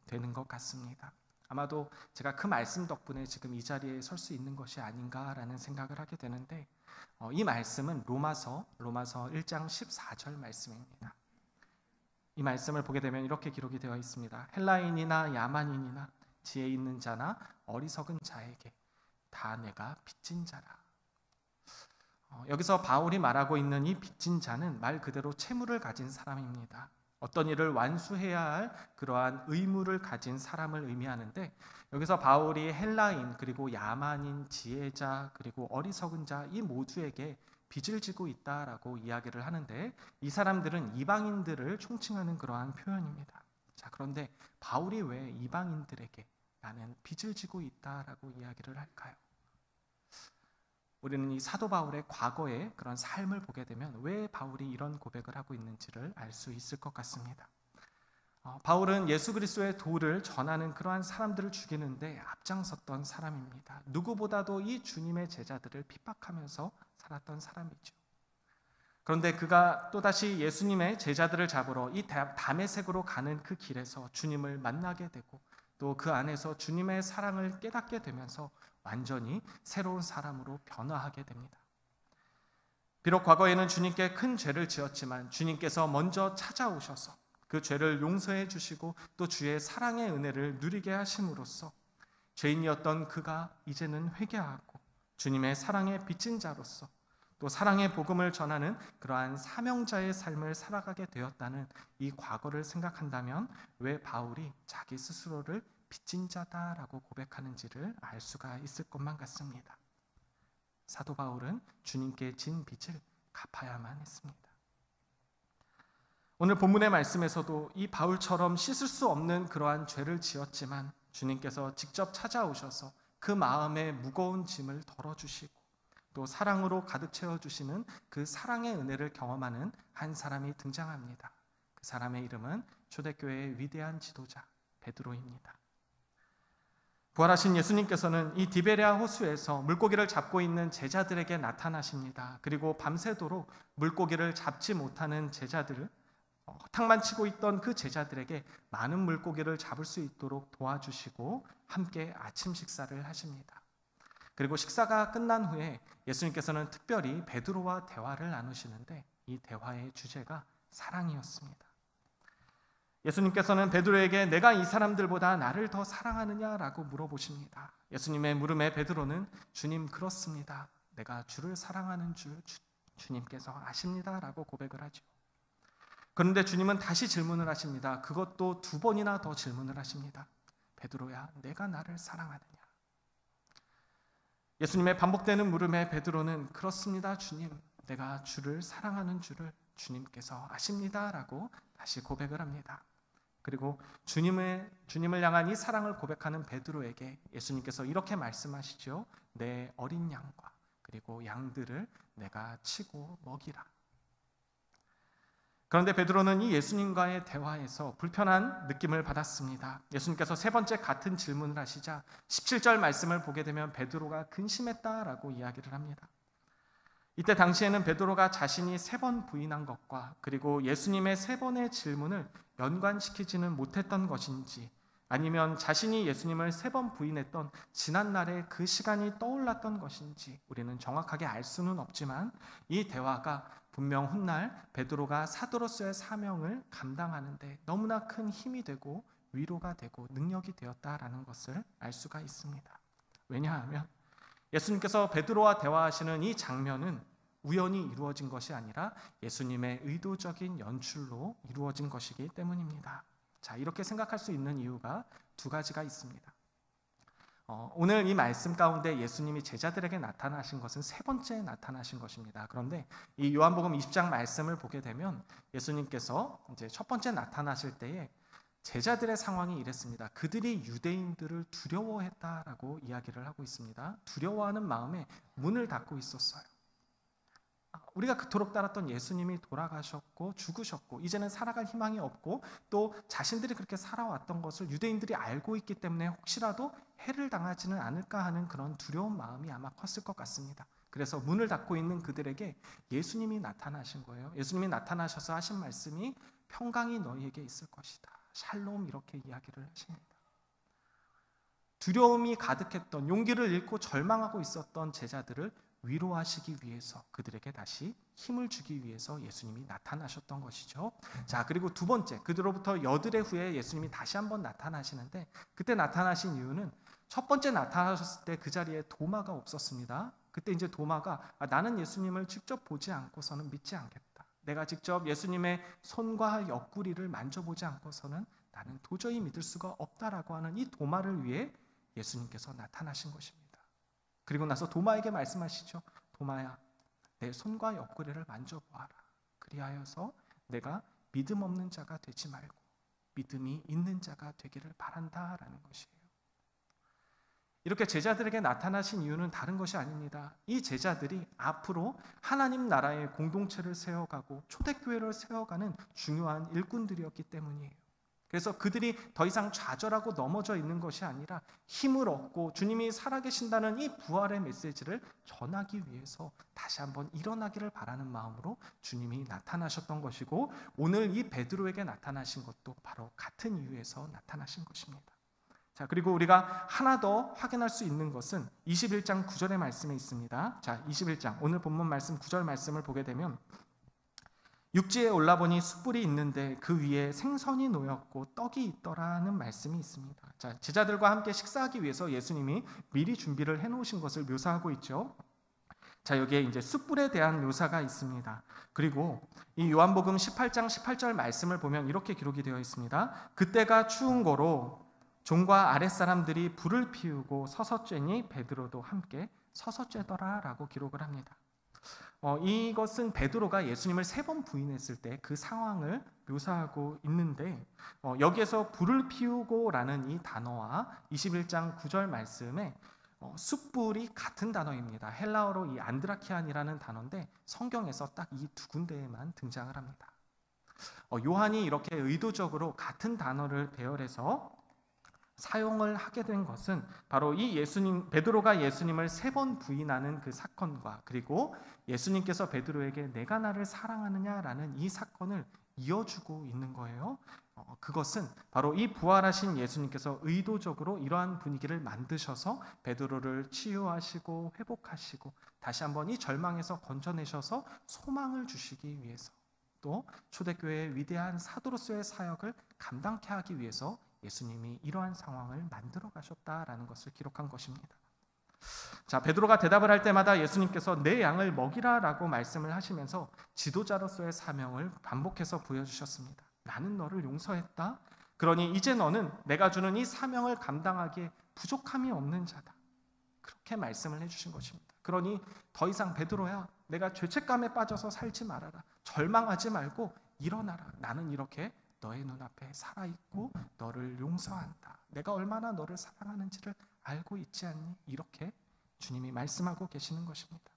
되는 것 같습니다. 아마도 제가 그 말씀 덕분에 지금 이 자리에 설 수 있는 것이 아닌가라는 생각을 하게 되는데 이 말씀은 로마서 1장 14절 말씀입니다. 이 말씀을 보게 되면 이렇게 기록이 되어 있습니다. 헬라인이나 야만인이나 지혜 있는 자나 어리석은 자에게 다 내가 빚진 자라. 여기서 바울이 말하고 있는 이 빚진 자는 말 그대로 채무를 가진 사람입니다. 어떤 일을 완수해야 할 그러한 의무를 가진 사람을 의미하는데 여기서 바울이 헬라인 그리고 야만인, 지혜자 그리고 어리석은 자 이 모두에게 빚을 지고 있다라고 이야기를 하는데 이 사람들은 이방인들을 총칭하는 그러한 표현입니다. 자, 그런데 바울이 왜 이방인들에게 나는 빚을 지고 있다라고 이야기를 할까요? 우리는 이 사도 바울의 과거의 그런 삶을 보게 되면 왜 바울이 이런 고백을 하고 있는지를 알 수 있을 것 같습니다. 바울은 예수 그리스도의 도를 전하는 그러한 사람들을 죽이는데 앞장섰던 사람입니다. 누구보다도 이 주님의 제자들을 핍박하면서 살았던 사람이죠. 그런데 그가 또다시 예수님의 제자들을 잡으러 이 다메섹으로 가는 그 길에서 주님을 만나게 되고 또 그 안에서 주님의 사랑을 깨닫게 되면서 완전히 새로운 사람으로 변화하게 됩니다. 비록 과거에는 주님께 큰 죄를 지었지만 주님께서 먼저 찾아오셔서 그 죄를 용서해 주시고 또 주의 사랑의 은혜를 누리게 하심으로써 죄인이었던 그가 이제는 회개하고 주님의 사랑에 빚진 자로서 또 사랑의 복음을 전하는 그러한 사명자의 삶을 살아가게 되었다는 이 과거를 생각한다면 왜 바울이 자기 스스로를 빚진 자다라고 고백하는지를 알 수가 있을 것만 같습니다. 사도 바울은 주님께 진 빚을 갚아야만 했습니다. 오늘 본문의 말씀에서도 이 바울처럼 씻을 수 없는 그러한 죄를 지었지만 주님께서 직접 찾아오셔서 그 마음의 무거운 짐을 덜어주시고 또 사랑으로 가득 채워주시는 그 사랑의 은혜를 경험하는 한 사람이 등장합니다. 그 사람의 이름은 초대교회의 위대한 지도자 베드로입니다. 부활하신 예수님께서는 이 디베랴 호수에서 물고기를 잡고 있는 제자들에게 나타나십니다. 그리고 밤새도록 물고기를 잡지 못하는 제자들을 탕만 치고 있던 그 제자들에게 많은 물고기를 잡을 수 있도록 도와주시고 함께 아침 식사를 하십니다. 그리고 식사가 끝난 후에 예수님께서는 특별히 베드로와 대화를 나누시는데 이 대화의 주제가 사랑이었습니다. 예수님께서는 베드로에게 내가 이 사람들보다 나를 더 사랑하느냐라고 물어보십니다. 예수님의 물음에 베드로는 주님 그렇습니다. 내가 주를 사랑하는 줄 주님께서 아십니다라고 고백을 하죠. 그런데 주님은 다시 질문을 하십니다. 그것도 2번이나 더 질문을 하십니다. 베드로야, 내가 나를 사랑하느냐? 예수님의 반복되는 물음에 베드로는 그렇습니다, 주님. 내가 주를 사랑하는 줄을 주님께서 아십니다라고 다시 고백을 합니다. 그리고 주님을 향한 이 사랑을 고백하는 베드로에게 예수님께서 이렇게 말씀하시죠. 내 어린 양과 그리고 양들을 내가 치고 먹이라. 그런데 베드로는 이 예수님과의 대화에서 불편한 느낌을 받았습니다. 예수님께서 3번째 같은 질문을 하시자 17절 말씀을 보게 되면 베드로가 근심했다라고 이야기를 합니다. 이때 당시에는 베드로가 자신이 3번 부인한 것과 그리고 예수님의 3번의 질문을 연관시키지는 못했던 것인지 아니면 자신이 예수님을 3번 부인했던 지난날의 그 시간이 떠올랐던 것인지 우리는 정확하게 알 수는 없지만 이 대화가 분명 훗날 베드로가 사도로서의 사명을 감당하는데 너무나 큰 힘이 되고 위로가 되고 능력이 되었다라는 것을 알 수가 있습니다. 왜냐하면 예수님께서 베드로와 대화하시는 이 장면은 우연히 이루어진 것이 아니라 예수님의 의도적인 연출로 이루어진 것이기 때문입니다. 자, 이렇게 생각할 수 있는 이유가 2가지가 있습니다. 오늘 이 말씀 가운데 예수님이 제자들에게 나타나신 것은 3번째 나타나신 것입니다. 그런데 이 요한복음 20장 말씀을 보게 되면 예수님께서 이제 첫 번째 나타나실 때에 제자들의 상황이 이랬습니다. 그들이 유대인들을 두려워했다라고 이야기를 하고 있습니다. 두려워하는 마음에 문을 닫고 있었어요. 우리가 그토록 따랐던 예수님이 돌아가셨고 죽으셨고 이제는 살아갈 희망이 없고 또 자신들이 그렇게 살아왔던 것을 유대인들이 알고 있기 때문에 혹시라도 해를 당하지는 않을까 하는 그런 두려운 마음이 아마 컸을 것 같습니다. 그래서 문을 닫고 있는 그들에게 예수님이 나타나신 거예요. 예수님이 나타나셔서 하신 말씀이 평강이 너희에게 있을 것이다. 샬롬 이렇게 이야기를 하십니다. 두려움이 가득했던 용기를 잃고 절망하고 있었던 제자들을 위로하시기 위해서 그들에게 다시 힘을 주기 위해서 예수님이 나타나셨던 것이죠. 자, 그리고 2번째, 그들로부터 여드레 후에 예수님이 다시 한번 나타나시는데 그때 나타나신 이유는 첫 번째 나타나셨을 때 그 자리에 도마가 없었습니다. 그때 이제 도마가 나는 예수님을 직접 보지 않고서는 믿지 않겠다. 내가 직접 예수님의 손과 옆구리를 만져보지 않고서는 나는 도저히 믿을 수가 없다라고 하는 이 도마를 위해 예수님께서 나타나신 것입니다. 그리고 나서 도마에게 말씀하시죠. 도마야, 내 손과 옆구리를 만져보아라. 그리하여서 내가 믿음 없는 자가 되지 말고 믿음이 있는 자가 되기를 바란다라는 것이에요. 이렇게 제자들에게 나타나신 이유는 다른 것이 아닙니다. 이 제자들이 앞으로 하나님 나라의 공동체를 세워가고 초대교회를 세워가는 중요한 일꾼들이었기 때문이에요. 그래서 그들이 더 이상 좌절하고 넘어져 있는 것이 아니라 힘을 얻고 주님이 살아계신다는 이 부활의 메시지를 전하기 위해서 다시 한번 일어나기를 바라는 마음으로 주님이 나타나셨던 것이고 오늘 이 베드로에게 나타나신 것도 바로 같은 이유에서 나타나신 것입니다. 자, 그리고 우리가 하나 더 확인할 수 있는 것은 21장 9절의 말씀에 있습니다. 자, 21장 오늘 본문 말씀 9절 말씀을 보게 되면 육지에 올라보니 숯불이 있는데 그 위에 생선이 놓였고 떡이 있더라는 말씀이 있습니다. 자, 제자들과 함께 식사하기 위해서 예수님이 미리 준비를 해놓으신 것을 묘사하고 있죠. 자, 여기에 이제 숯불에 대한 묘사가 있습니다. 그리고 이 요한복음 18장 18절 말씀을 보면 이렇게 기록이 되어 있습니다. 그때가 추운 고로 종과 아랫사람들이 불을 피우고 서서 쬐니 베드로도 함께 서서 쬐더라라고 기록을 합니다. 이것은 베드로가 예수님을 3번 부인했을 때 그 상황을 묘사하고 있는데, 여기에서 불을 피우고라는 이 단어와 21장 9절 말씀에 숯불이 같은 단어입니다. 헬라어로 이 안드라키안이라는 단어인데 성경에서 딱 이 2군데에만 등장을 합니다. 요한이 이렇게 의도적으로 같은 단어를 배열해서 사용을 하게 된 것은 바로 이 베드로가 예수님을 3번 부인하는 그 사건과, 그리고 예수님께서 베드로에게 내가 나를 사랑하느냐라는 이 사건을 이어주고 있는 거예요. 그것은 바로 이 부활하신 예수님께서 의도적으로 이러한 분위기를 만드셔서 베드로를 치유하시고 회복하시고 다시 한번 이 절망에서 건져내셔서 소망을 주시기 위해서, 또 초대교회의 위대한 사도로서의 사역을 감당케 하기 위해서 예수님이 이러한 상황을 만들어 가셨다라는 것을 기록한 것입니다. 자, 베드로가 대답을 할 때마다 예수님께서 내 양을 먹이라라고 말씀을 하시면서 지도자로서의 사명을 반복해서 보여주셨습니다. 나는 너를 용서했다. 그러니 이제 너는 내가 주는 이 사명을 감당하기에 부족함이 없는 자다. 그렇게 말씀을 해주신 것입니다. 그러니 더 이상 베드로야, 내가 죄책감에 빠져서 살지 말아라. 절망하지 말고 일어나라. 나는 이렇게 너의 눈앞에 살아있고 너를 용서한다. 내가 얼마나 너를 사랑하는지를 알고 있지 않니? 이렇게 주님이 말씀하고 계시는 것입니다.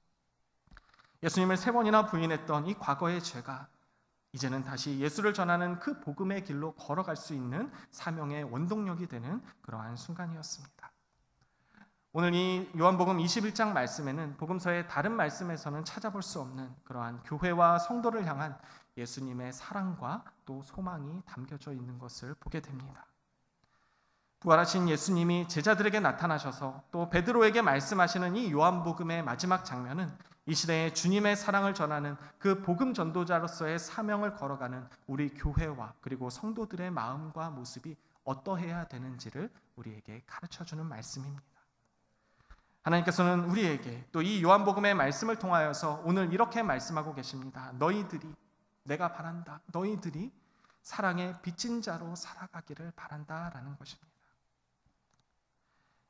예수님을 3번이나 부인했던 이 과거의 죄가 이제는 다시 예수를 전하는 그 복음의 길로 걸어갈 수 있는 사명의 원동력이 되는 그러한 순간이었습니다. 오늘 이 요한복음 21장 말씀에는 복음서의 다른 말씀에서는 찾아볼 수 없는 그러한 교회와 성도를 향한 예수님의 사랑과 또 소망이 담겨져 있는 것을 보게 됩니다. 부활하신 예수님이 제자들에게 나타나셔서 또 베드로에게 말씀하시는 이 요한복음의 마지막 장면은 이 시대에 주님의 사랑을 전하는 그 복음 전도자로서의 사명을 걸어가는 우리 교회와 그리고 성도들의 마음과 모습이 어떠해야 되는지를 우리에게 가르쳐주는 말씀입니다. 하나님께서는 우리에게 또 이 요한복음의 말씀을 통하여서 오늘 이렇게 말씀하고 계십니다. 내가 바란다. 너희들이 사랑의 빚진 자로 살아가기를 바란다라는 것입니다.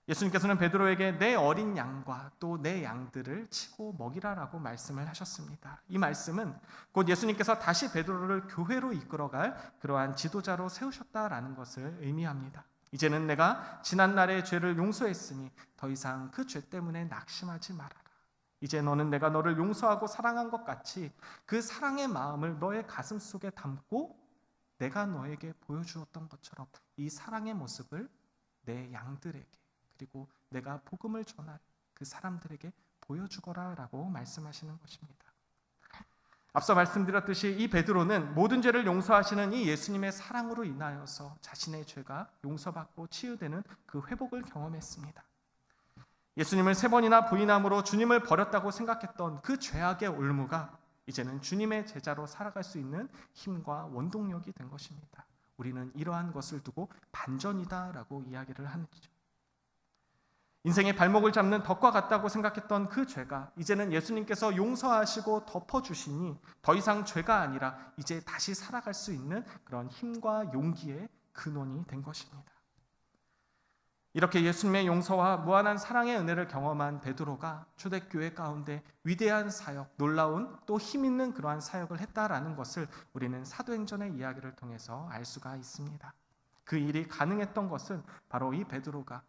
예수님께서는 베드로에게 내 어린 양과 또 내 양들을 치고 먹이라라고 말씀을 하셨습니다. 이 말씀은 곧 예수님께서 다시 베드로를 교회로 이끌어갈 그러한 지도자로 세우셨다라는 것을 의미합니다. 이제는 내가 지난날의 죄를 용서했으니 더 이상 그 죄 때문에 낙심하지 말아라. 이제 너는 내가 너를 용서하고 사랑한 것 같이 그 사랑의 마음을 너의 가슴 속에 담고 내가 너에게 보여주었던 것처럼 이 사랑의 모습을 내 양들에게 그리고 내가 복음을 전할 그 사람들에게 보여주거라라고 말씀하시는 것입니다. 앞서 말씀드렸듯이 이 베드로는 모든 죄를 용서하시는 이 예수님의 사랑으로 인하여서 자신의 죄가 용서받고 치유되는 그 회복을 경험했습니다. 예수님을 3번이나 부인함으로 주님을 버렸다고 생각했던 그 죄악의 올무가 이제는 주님의 제자로 살아갈 수 있는 힘과 원동력이 된 것입니다. 우리는 이러한 것을 두고 반전이다라고 이야기를 하죠. 인생의 발목을 잡는 덫과 같다고 생각했던 그 죄가 이제는 예수님께서 용서하시고 덮어주시니 더 이상 죄가 아니라 이제 다시 살아갈 수 있는 그런 힘과 용기의 근원이 된 것입니다. 이렇게 예수님의 용서와 무한한 사랑의 은혜를 경험한 베드로가 초대교회 가운데 위대한 사역, 놀라운 또 힘있는 그러한 사역을 했다라는 것을 우리는 사도행전의 이야기를 통해서 알 수가 있습니다. 그 일이 가능했던 것은 바로 이 베드로가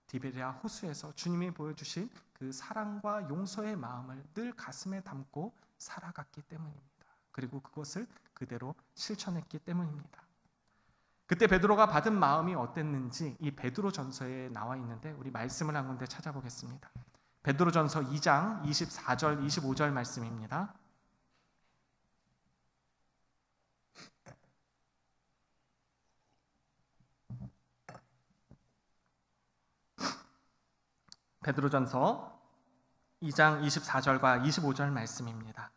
디베랴 호수에서 주님이 보여주신 그 사랑과 용서의 마음을 늘 가슴에 담고 살아갔기 때문입니다. 그리고 그것을 그대로 실천했기 때문입니다. 그때 베드로가 받은 마음이 어땠는지 이 베드로전서에 나와 있는데 우리 말씀을 한 군데 찾아보겠습니다. 베드로전서 2장 24절 25절 말씀입니다. 베드로전서 2장 24절과 25절 말씀입니다.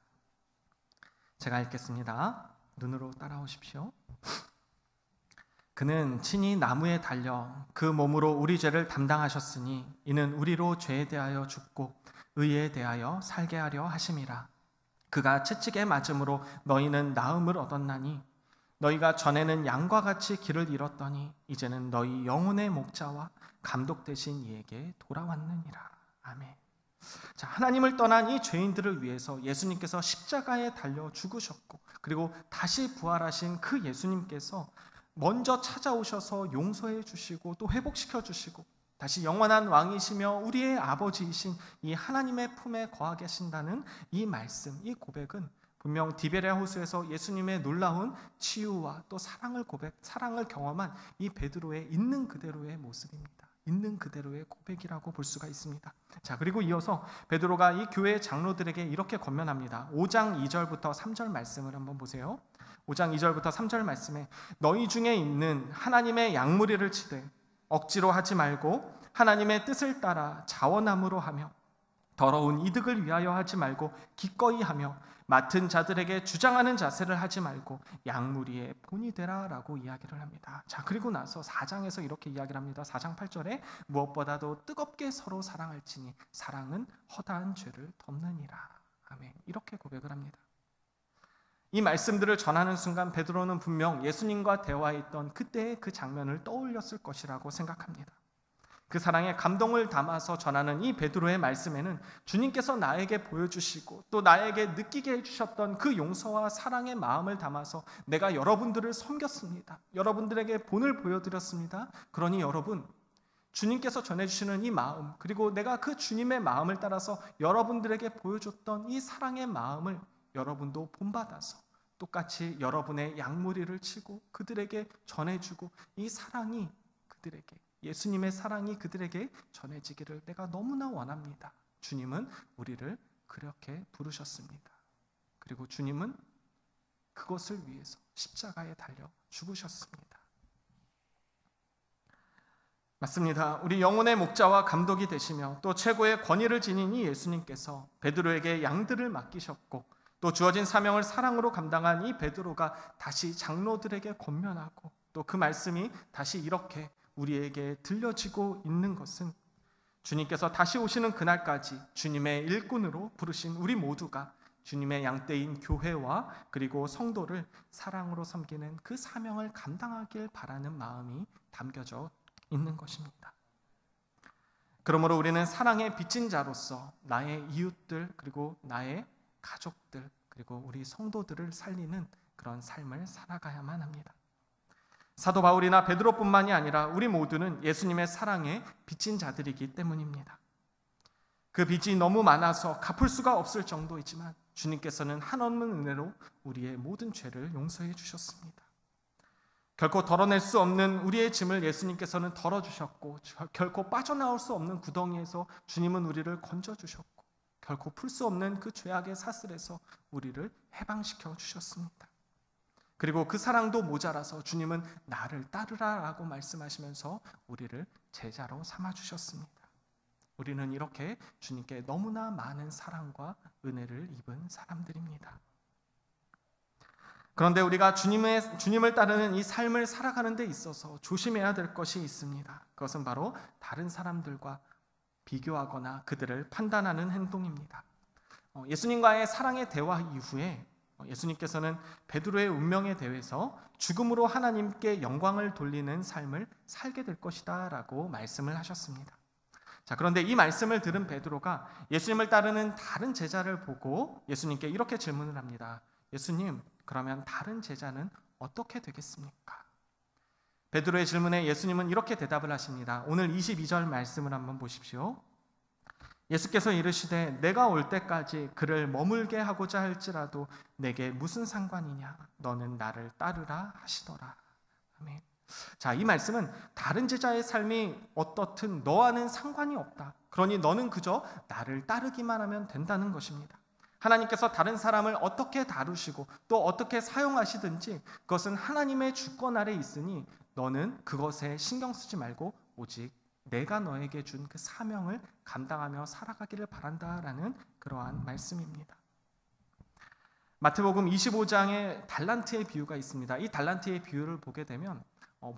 제가 읽겠습니다. 눈으로 따라오십시오. 그는 친히 나무에 달려 그 몸으로 우리 죄를 담당하셨으니 이는 우리로 죄에 대하여 죽고 의에 대하여 살게 하려 하심이라. 그가 채찍에 맞음으로 너희는 나음을 얻었나니 너희가 전에는 양과 같이 길을 잃었더니 이제는 너희 영혼의 목자와 감독 되신 이에게 돌아왔느니라. 아멘. 자, 하나님을 떠난 이 죄인들을 위해서 예수님께서 십자가에 달려 죽으셨고, 그리고 다시 부활하신 그 예수님께서 먼저 찾아오셔서 용서해 주시고 또 회복시켜 주시고 다시 영원한 왕이시며 우리의 아버지이신 이 하나님의 품에 거하 계신다는 이 말씀, 이 고백은 분명 디베랴 호수에서 예수님의 놀라운 치유와 또 사랑을 경험한 이 베드로의 있는 그대로의 모습입니다. 있는 그대로의 고백이라고 볼 수가 있습니다. 자, 그리고 이어서 베드로가 이 교회 장로들에게 이렇게 권면합니다. 5장 2절부터 3절 말씀을 한번 보세요. 5장 2절부터 3절 말씀에 너희 중에 있는 하나님의 양무리를 치되 억지로 하지 말고 하나님의 뜻을 따라 자원함으로 하며 더러운 이득을 위하여 하지 말고 기꺼이 하며 맡은 자들에게 주장하는 자세를 하지 말고 양무리의 본이 되라 라고 이야기를 합니다. 자, 그리고 나서 4장에서 이렇게 이야기를 합니다. 4장 8절에 무엇보다도 뜨겁게 서로 사랑할지니 사랑은 허다한 죄를 덮느니라. 아멘. 이렇게 고백을 합니다. 이 말씀들을 전하는 순간 베드로는 분명 예수님과 대화했던 그때의 그 장면을 떠올렸을 것이라고 생각합니다. 그 사랑에 감동을 담아서 전하는 이 베드로의 말씀에는 주님께서 나에게 보여주시고 또 나에게 느끼게 해주셨던 그 용서와 사랑의 마음을 담아서 내가 여러분들을 섬겼습니다. 여러분들에게 본을 보여드렸습니다. 그러니 여러분, 주님께서 전해주시는 이 마음, 그리고 내가 그 주님의 마음을 따라서 여러분들에게 보여줬던 이 사랑의 마음을 여러분도 본받아서 똑같이 여러분의 양무리를 치고 그들에게 전해주고 이 사랑이 그들에게, 예수님의 사랑이 그들에게 전해지기를 내가 너무나 원합니다. 주님은 우리를 그렇게 부르셨습니다. 그리고 주님은 그것을 위해서 십자가에 달려 죽으셨습니다. 맞습니다. 우리 영혼의 목자와 감독이 되시며 또 최고의 권위를 지닌 이 예수님께서 베드로에게 양들을 맡기셨고 또 주어진 사명을 사랑으로 감당한 이 베드로가 다시 장로들에게 권면하고 또 그 말씀이 다시 이렇게 우리에게 들려지고 있는 것은 주님께서 다시 오시는 그날까지 주님의 일꾼으로 부르신 우리 모두가 주님의 양떼인 교회와 그리고 성도를 사랑으로 섬기는 그 사명을 감당하길 바라는 마음이 담겨져 있는 것입니다. 그러므로 우리는 사랑의 빚진 자로서 나의 이웃들 그리고 나의 가족들 그리고 우리 성도들을 살리는 그런 삶을 살아가야만 합니다. 사도 바울이나 베드로뿐만이 아니라 우리 모두는 예수님의 사랑에 빚진 자들이기 때문입니다. 그 빚이 너무 많아서 갚을 수가 없을 정도이지만 주님께서는 한없는 은혜로 우리의 모든 죄를 용서해 주셨습니다. 결코 덜어낼 수 없는 우리의 짐을 예수님께서는 덜어주셨고 결코 빠져나올 수 없는 구덩이에서 주님은 우리를 건져주셨고 결코 풀 수 없는 그 죄악의 사슬에서 우리를 해방시켜 주셨습니다. 그리고 그 사랑도 모자라서 주님은 나를 따르라 라고 말씀하시면서 우리를 제자로 삼아주셨습니다. 우리는 이렇게 주님께 너무나 많은 사랑과 은혜를 입은 사람들입니다. 그런데 우리가 주님을 따르는 이 삶을 살아가는 데 있어서 조심해야 될 것이 있습니다. 그것은 바로 다른 사람들과 비교하거나 그들을 판단하는 행동입니다. 예수님과의 사랑의 대화 이후에 예수님께서는 베드로의 운명의 대회에서 죽음으로 하나님께 영광을 돌리는 삶을 살게 될 것이다 라고 말씀을 하셨습니다. 자, 그런데 이 말씀을 들은 베드로가 예수님을 따르는 다른 제자를 보고 예수님께 이렇게 질문을 합니다. 예수님, 그러면 다른 제자는 어떻게 되겠습니까? 베드로의 질문에 예수님은 이렇게 대답을 하십니다. 오늘 22절 말씀을 한번 보십시오. 예수께서 이르시되 내가 올 때까지 그를 머물게 하고자 할지라도 내게 무슨 상관이냐? 너는 나를 따르라 하시더라. 아멘. 자, 이 말씀은 다른 제자의 삶이 어떻든 너와는 상관이 없다. 그러니 너는 그저 나를 따르기만 하면 된다는 것입니다. 하나님께서 다른 사람을 어떻게 다루시고 또 어떻게 사용하시든지 그것은 하나님의 주권 아래 있으니 너는 그것에 신경 쓰지 말고 오직 내가 너에게 준 그 사명을 감당하며 살아가기를 바란다라는 그러한 말씀입니다. 마태복음 25장에 달란트의 비유가 있습니다. 이 달란트의 비유를 보게 되면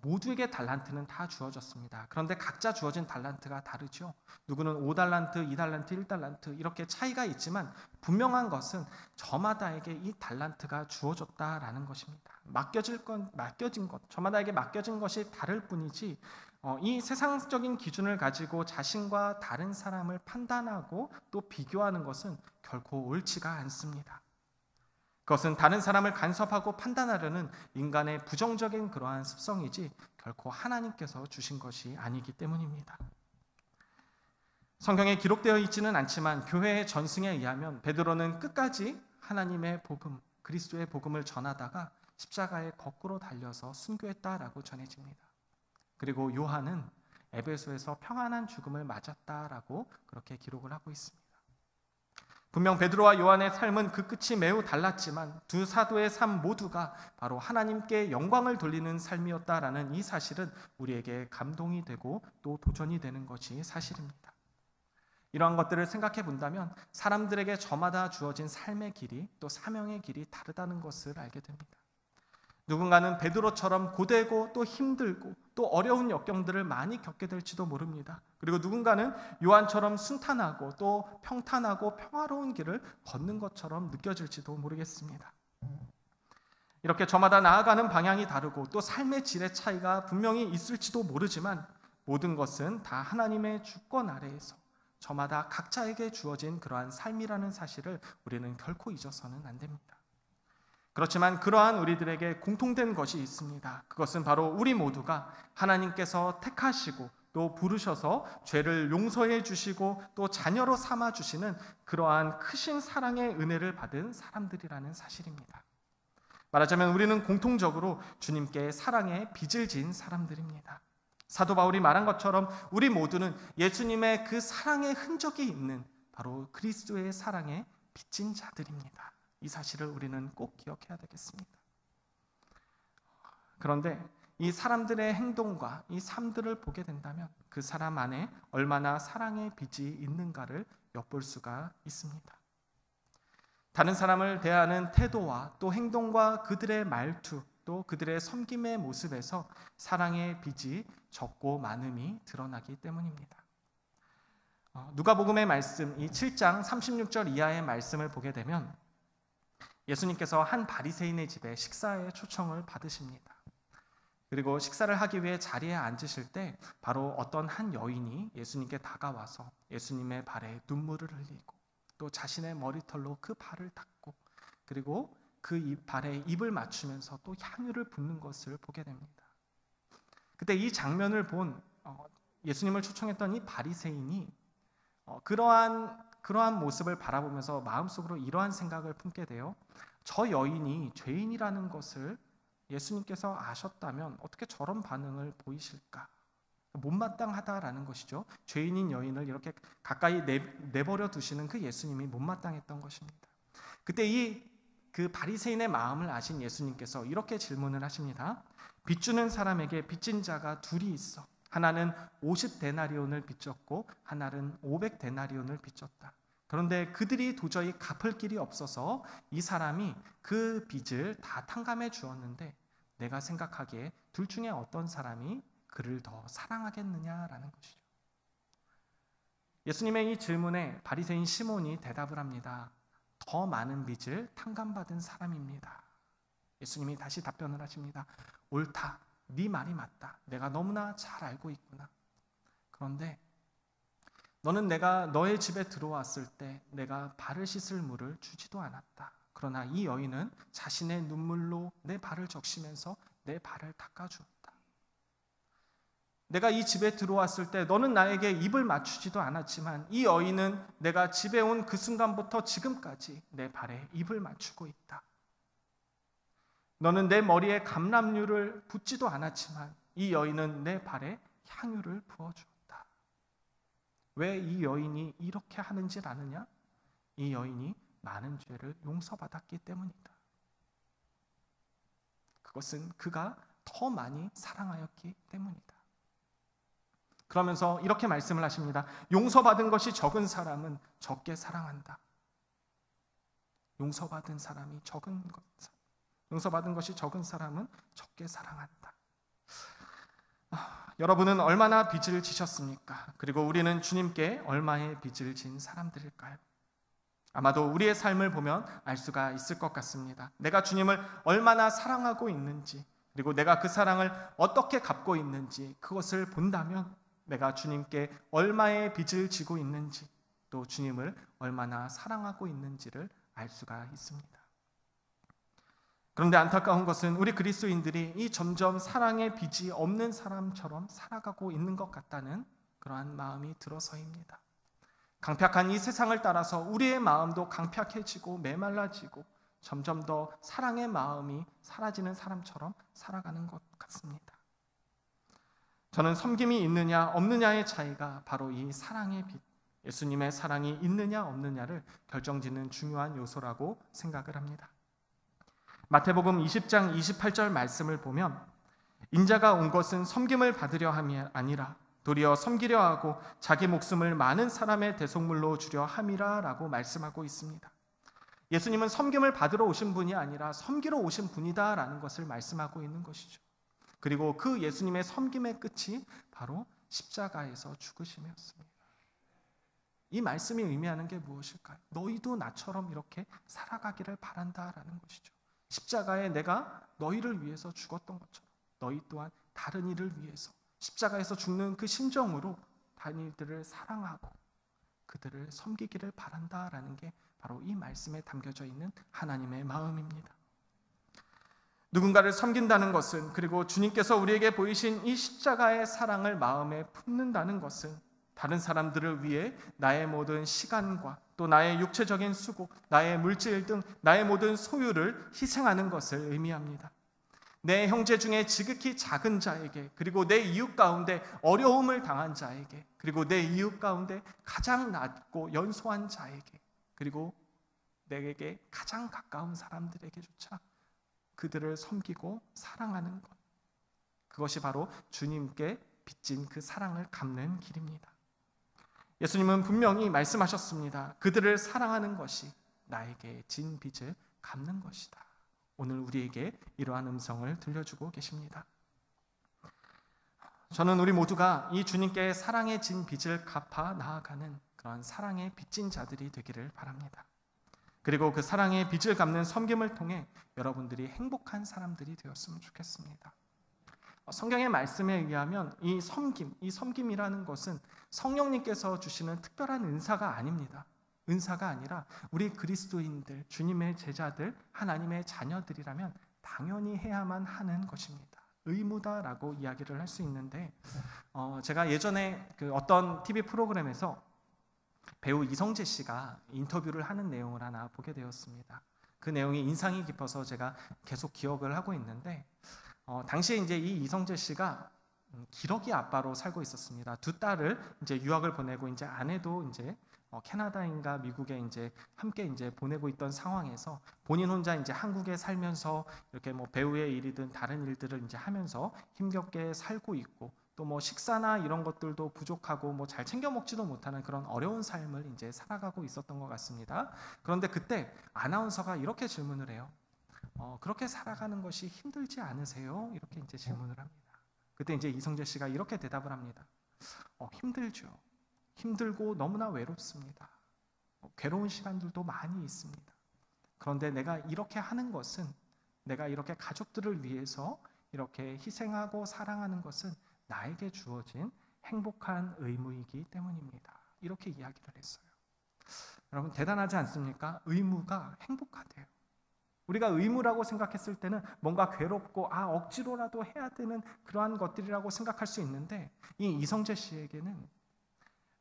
모두에게 달란트는 다 주어졌습니다. 그런데 각자 주어진 달란트가 다르죠. 누구는 5달란트, 2달란트, 1달란트 이렇게 차이가 있지만 분명한 것은 저마다에게 이 달란트가 주어졌다라는 것입니다. 맡겨진 것, 저마다에게 맡겨진 것이 다를 뿐이지 이 세상적인 기준을 가지고 자신과 다른 사람을 판단하고 또 비교하는 것은 결코 옳지가 않습니다. 그것은 다른 사람을 간섭하고 판단하려는 인간의 부정적인 그러한 습성이지 결코 하나님께서 주신 것이 아니기 때문입니다. 성경에 기록되어 있지는 않지만 교회의 전승에 의하면 베드로는 끝까지 하나님의 복음, 그리스도의 복음을 전하다가 십자가에 거꾸로 달려서 순교했다라고 전해집니다. 그리고 요한은 에베소에서 평안한 죽음을 맞았다라고 그렇게 기록을 하고 있습니다. 분명 베드로와 요한의 삶은 그 끝이 매우 달랐지만 두 사도의 삶 모두가 바로 하나님께 영광을 돌리는 삶이었다라는 이 사실은 우리에게 감동이 되고 또 도전이 되는 것이 사실입니다. 이러한 것들을 생각해 본다면 사람들에게 저마다 주어진 삶의 길이 또 사명의 길이 다르다는 것을 알게 됩니다. 누군가는 베드로처럼 고되고 또 힘들고 또 어려운 역경들을 많이 겪게 될지도 모릅니다. 그리고 누군가는 요한처럼 순탄하고 또 평탄하고 평화로운 길을 걷는 것처럼 느껴질지도 모르겠습니다. 이렇게 저마다 나아가는 방향이 다르고 또 삶의 질의 차이가 분명히 있을지도 모르지만 모든 것은 다 하나님의 주권 아래에서 저마다 각자에게 주어진 그러한 삶이라는 사실을 우리는 결코 잊어서는 안 됩니다. 그렇지만 그러한 우리들에게 공통된 것이 있습니다. 그것은 바로 우리 모두가 하나님께서 택하시고 또 부르셔서 죄를 용서해 주시고 또 자녀로 삼아 주시는 그러한 크신 사랑의 은혜를 받은 사람들이라는 사실입니다. 말하자면 우리는 공통적으로 주님께 사랑의 빚을 진 사람들입니다. 사도 바울이 말한 것처럼 우리 모두는 예수님의 그 사랑의 흔적이 있는 바로 그리스도의 사랑에 빚진 자들입니다. 이 사실을 우리는 꼭 기억해야 되겠습니다. 그런데 이 사람들의 행동과 이 삶들을 보게 된다면 그 사람 안에 얼마나 사랑의 빚이 있는가를 엿볼 수가 있습니다. 다른 사람을 대하는 태도와 또 행동과 그들의 말투 또 그들의 섬김의 모습에서 사랑의 빚이 적고 많음이 드러나기 때문입니다. 누가복음의 말씀, 이 7장 36절 이하의 말씀을 보게 되면 예수님께서 한 바리새인의 집에 식사에 초청을 받으십니다. 그리고 식사를 하기 위해 자리에 앉으실 때 바로 어떤 한 여인이 예수님께 다가와서 예수님의 발에 눈물을 흘리고 또 자신의 머리털로 그 발을 닦고 그리고 그 발에 입을 맞추면서 또 향유를 붓는 것을 보게 됩니다. 그때 이 장면을 본 예수님을 초청했던 이 바리새인이 그러한 모습을 바라보면서 마음속으로 이러한 생각을 품게 돼요. 저 여인이 죄인이라는 것을 예수님께서 아셨다면 어떻게 저런 반응을 보이실까? 못마땅하다라는 것이죠. 죄인인 여인을 이렇게 가까이 내버려 두시는 그 예수님이 못마땅했던 것입니다. 그때 그 바리새인의 마음을 아신 예수님께서 이렇게 질문을 하십니다. 빚주는 사람에게 빚진 자가 둘이 있어. 하나는 50데나리온을 빚졌고 하나는 500데나리온을 빚졌다. 그런데 그들이 도저히 갚을 길이 없어서 이 사람이 그 빚을 다 탕감해 주었는데 내가 생각하기에 둘 중에 어떤 사람이 그를 더 사랑하겠느냐라는 것이죠. 예수님의 이 질문에 바리새인 시몬이 대답을 합니다. 더 많은 빚을 탕감받은 사람입니다. 예수님이 다시 답변을 하십니다. 옳다. 네 말이 맞다. 내가 너무나 잘 알고 있구나. 그런데 너는 내가 너의 집에 들어왔을 때 내가 발을 씻을 물을 주지도 않았다. 그러나 이 여인은 자신의 눈물로 내 발을 적시면서 내 발을 닦아주었다. 내가 이 집에 들어왔을 때 너는 나에게 입을 맞추지도 않았지만 이 여인은 내가 집에 온 그 순간부터 지금까지 내 발에 입을 맞추고 있다. 너는 내 머리에 감람유를 붓지도 않았지만 이 여인은 내 발에 향유를 부어주었다. 왜 이 여인이 이렇게 하는지 아느냐? 이 여인이 많은 죄를 용서받았기 때문이다. 그것은 그가 더 많이 사랑하였기 때문이다. 그러면서 이렇게 말씀을 하십니다. 용서받은 것이 적은 사람은 적게 사랑한다. 용서받은 것이 적은 사람은 적게 사랑한다. 여러분은 얼마나 빚을 지셨습니까? 그리고 우리는 주님께 얼마의 빚을 진 사람들일까요? 아마도 우리의 삶을 보면 알 수가 있을 것 같습니다. 내가 주님을 얼마나 사랑하고 있는지, 그리고 내가 그 사랑을 어떻게 갚고 있는지, 그것을 본다면 내가 주님께 얼마의 빚을 지고 있는지, 또 주님을 얼마나 사랑하고 있는지를 알 수가 있습니다. 그런데 안타까운 것은 우리 그리스도인들이 이 점점 사랑의 빚이 없는 사람처럼 살아가고 있는 것 같다는 그러한 마음이 들어서입니다. 강팍한 이 세상을 따라서 우리의 마음도 강팍해지고 메말라지고 점점 더 사랑의 마음이 사라지는 사람처럼 살아가는 것 같습니다. 저는 섬김이 있느냐 없느냐의 차이가 바로 이 사랑의 빚, 예수님의 사랑이 있느냐 없느냐를 결정짓는 중요한 요소라고 생각을 합니다. 마태복음 20장 28절 말씀을 보면 인자가 온 것은 섬김을 받으려 함이 아니라 도리어 섬기려 하고 자기 목숨을 많은 사람의 대속물로 주려 함이라 라고 말씀하고 있습니다. 예수님은 섬김을 받으러 오신 분이 아니라 섬기러 오신 분이다 라는 것을 말씀하고 있는 것이죠. 그리고 그 예수님의 섬김의 끝이 바로 십자가에서 죽으심이었습니다. 이 말씀이 의미하는 게 무엇일까요? 너희도 나처럼 이렇게 살아가기를 바란다라는 것이죠. 십자가에 내가 너희를 위해서 죽었던 것처럼 너희 또한 다른 이를 위해서 십자가에서 죽는 그 심정으로 다른 이들을 사랑하고 그들을 섬기기를 바란다라는 게 바로 이 말씀에 담겨져 있는 하나님의 마음입니다. 누군가를 섬긴다는 것은, 그리고 주님께서 우리에게 보이신 이 십자가의 사랑을 마음에 품는다는 것은 다른 사람들을 위해 나의 모든 시간과 또 나의 육체적인 수고, 나의 물질 등 나의 모든 소유를 희생하는 것을 의미합니다. 내 형제 중에 지극히 작은 자에게, 그리고 내 이웃 가운데 어려움을 당한 자에게, 그리고 내 이웃 가운데 가장 낮고 연소한 자에게, 그리고 내게 가장 가까운 사람들에게조차 그들을 섬기고 사랑하는 것, 그것이 바로 주님께 빚진 그 사랑을 갚는 길입니다. 예수님은 분명히 말씀하셨습니다. 그들을 사랑하는 것이 나에게 진 빚을 갚는 것이다. 오늘 우리에게 이러한 음성을 들려주고 계십니다. 저는 우리 모두가 이 주님께 사랑의 진 빚을 갚아 나아가는 그런 사랑의 빚진 자들이 되기를 바랍니다. 그리고 그 사랑의 빚을 갚는 섬김을 통해 여러분들이 행복한 사람들이 되었으면 좋겠습니다. 성경의 말씀에 의하면 이 섬김이라는 것은 성령님께서 주시는 특별한 은사가 아닙니다. 은사가 아니라 우리 그리스도인들, 주님의 제자들, 하나님의 자녀들이라면 당연히 해야만 하는 것입니다. 의무다라고 이야기를 할 수 있는데, 제가 예전에 그 어떤 TV 프로그램에서 배우 이성재 씨가 인터뷰를 하는 내용을 하나 보게 되었습니다. 그 내용이 인상이 깊어서 제가 계속 기억을 하고 있는데, 당시에 이제 이 이성재 씨가 기러기 아빠로 살고 있었습니다. 두 딸을 이제 유학을 보내고 이제 아내도 이제 캐나다인가 미국에 이제 함께 이제 보내고 있던 상황에서 본인 혼자 이제 한국에 살면서 이렇게 뭐 배우의 일이든 다른 일들을 이제 하면서 힘겹게 살고 있고, 또 뭐 식사나 이런 것들도 부족하고 뭐 잘 챙겨 먹지도 못하는 그런 어려운 삶을 이제 살아가고 있었던 것 같습니다. 그런데 그때 아나운서가 이렇게 질문을 해요. 그렇게 살아가는 것이 힘들지 않으세요? 이렇게 이제 질문을 합니다. 그때 이제 이성재 씨가 이렇게 대답을 합니다. 힘들죠. 힘들고 너무나 외롭습니다. 괴로운 시간들도 많이 있습니다. 그런데 내가 이렇게 하는 것은, 내가 이렇게 가족들을 위해서 이렇게 희생하고 사랑하는 것은 나에게 주어진 행복한 의무이기 때문입니다. 이렇게 이야기를 했어요. 여러분 대단하지 않습니까? 의무가 행복하대요. 우리가 의무라고 생각했을 때는 뭔가 괴롭고 억지로라도 해야 되는 그러한 것들이라고 생각할 수 있는데, 이 이성재 씨에게는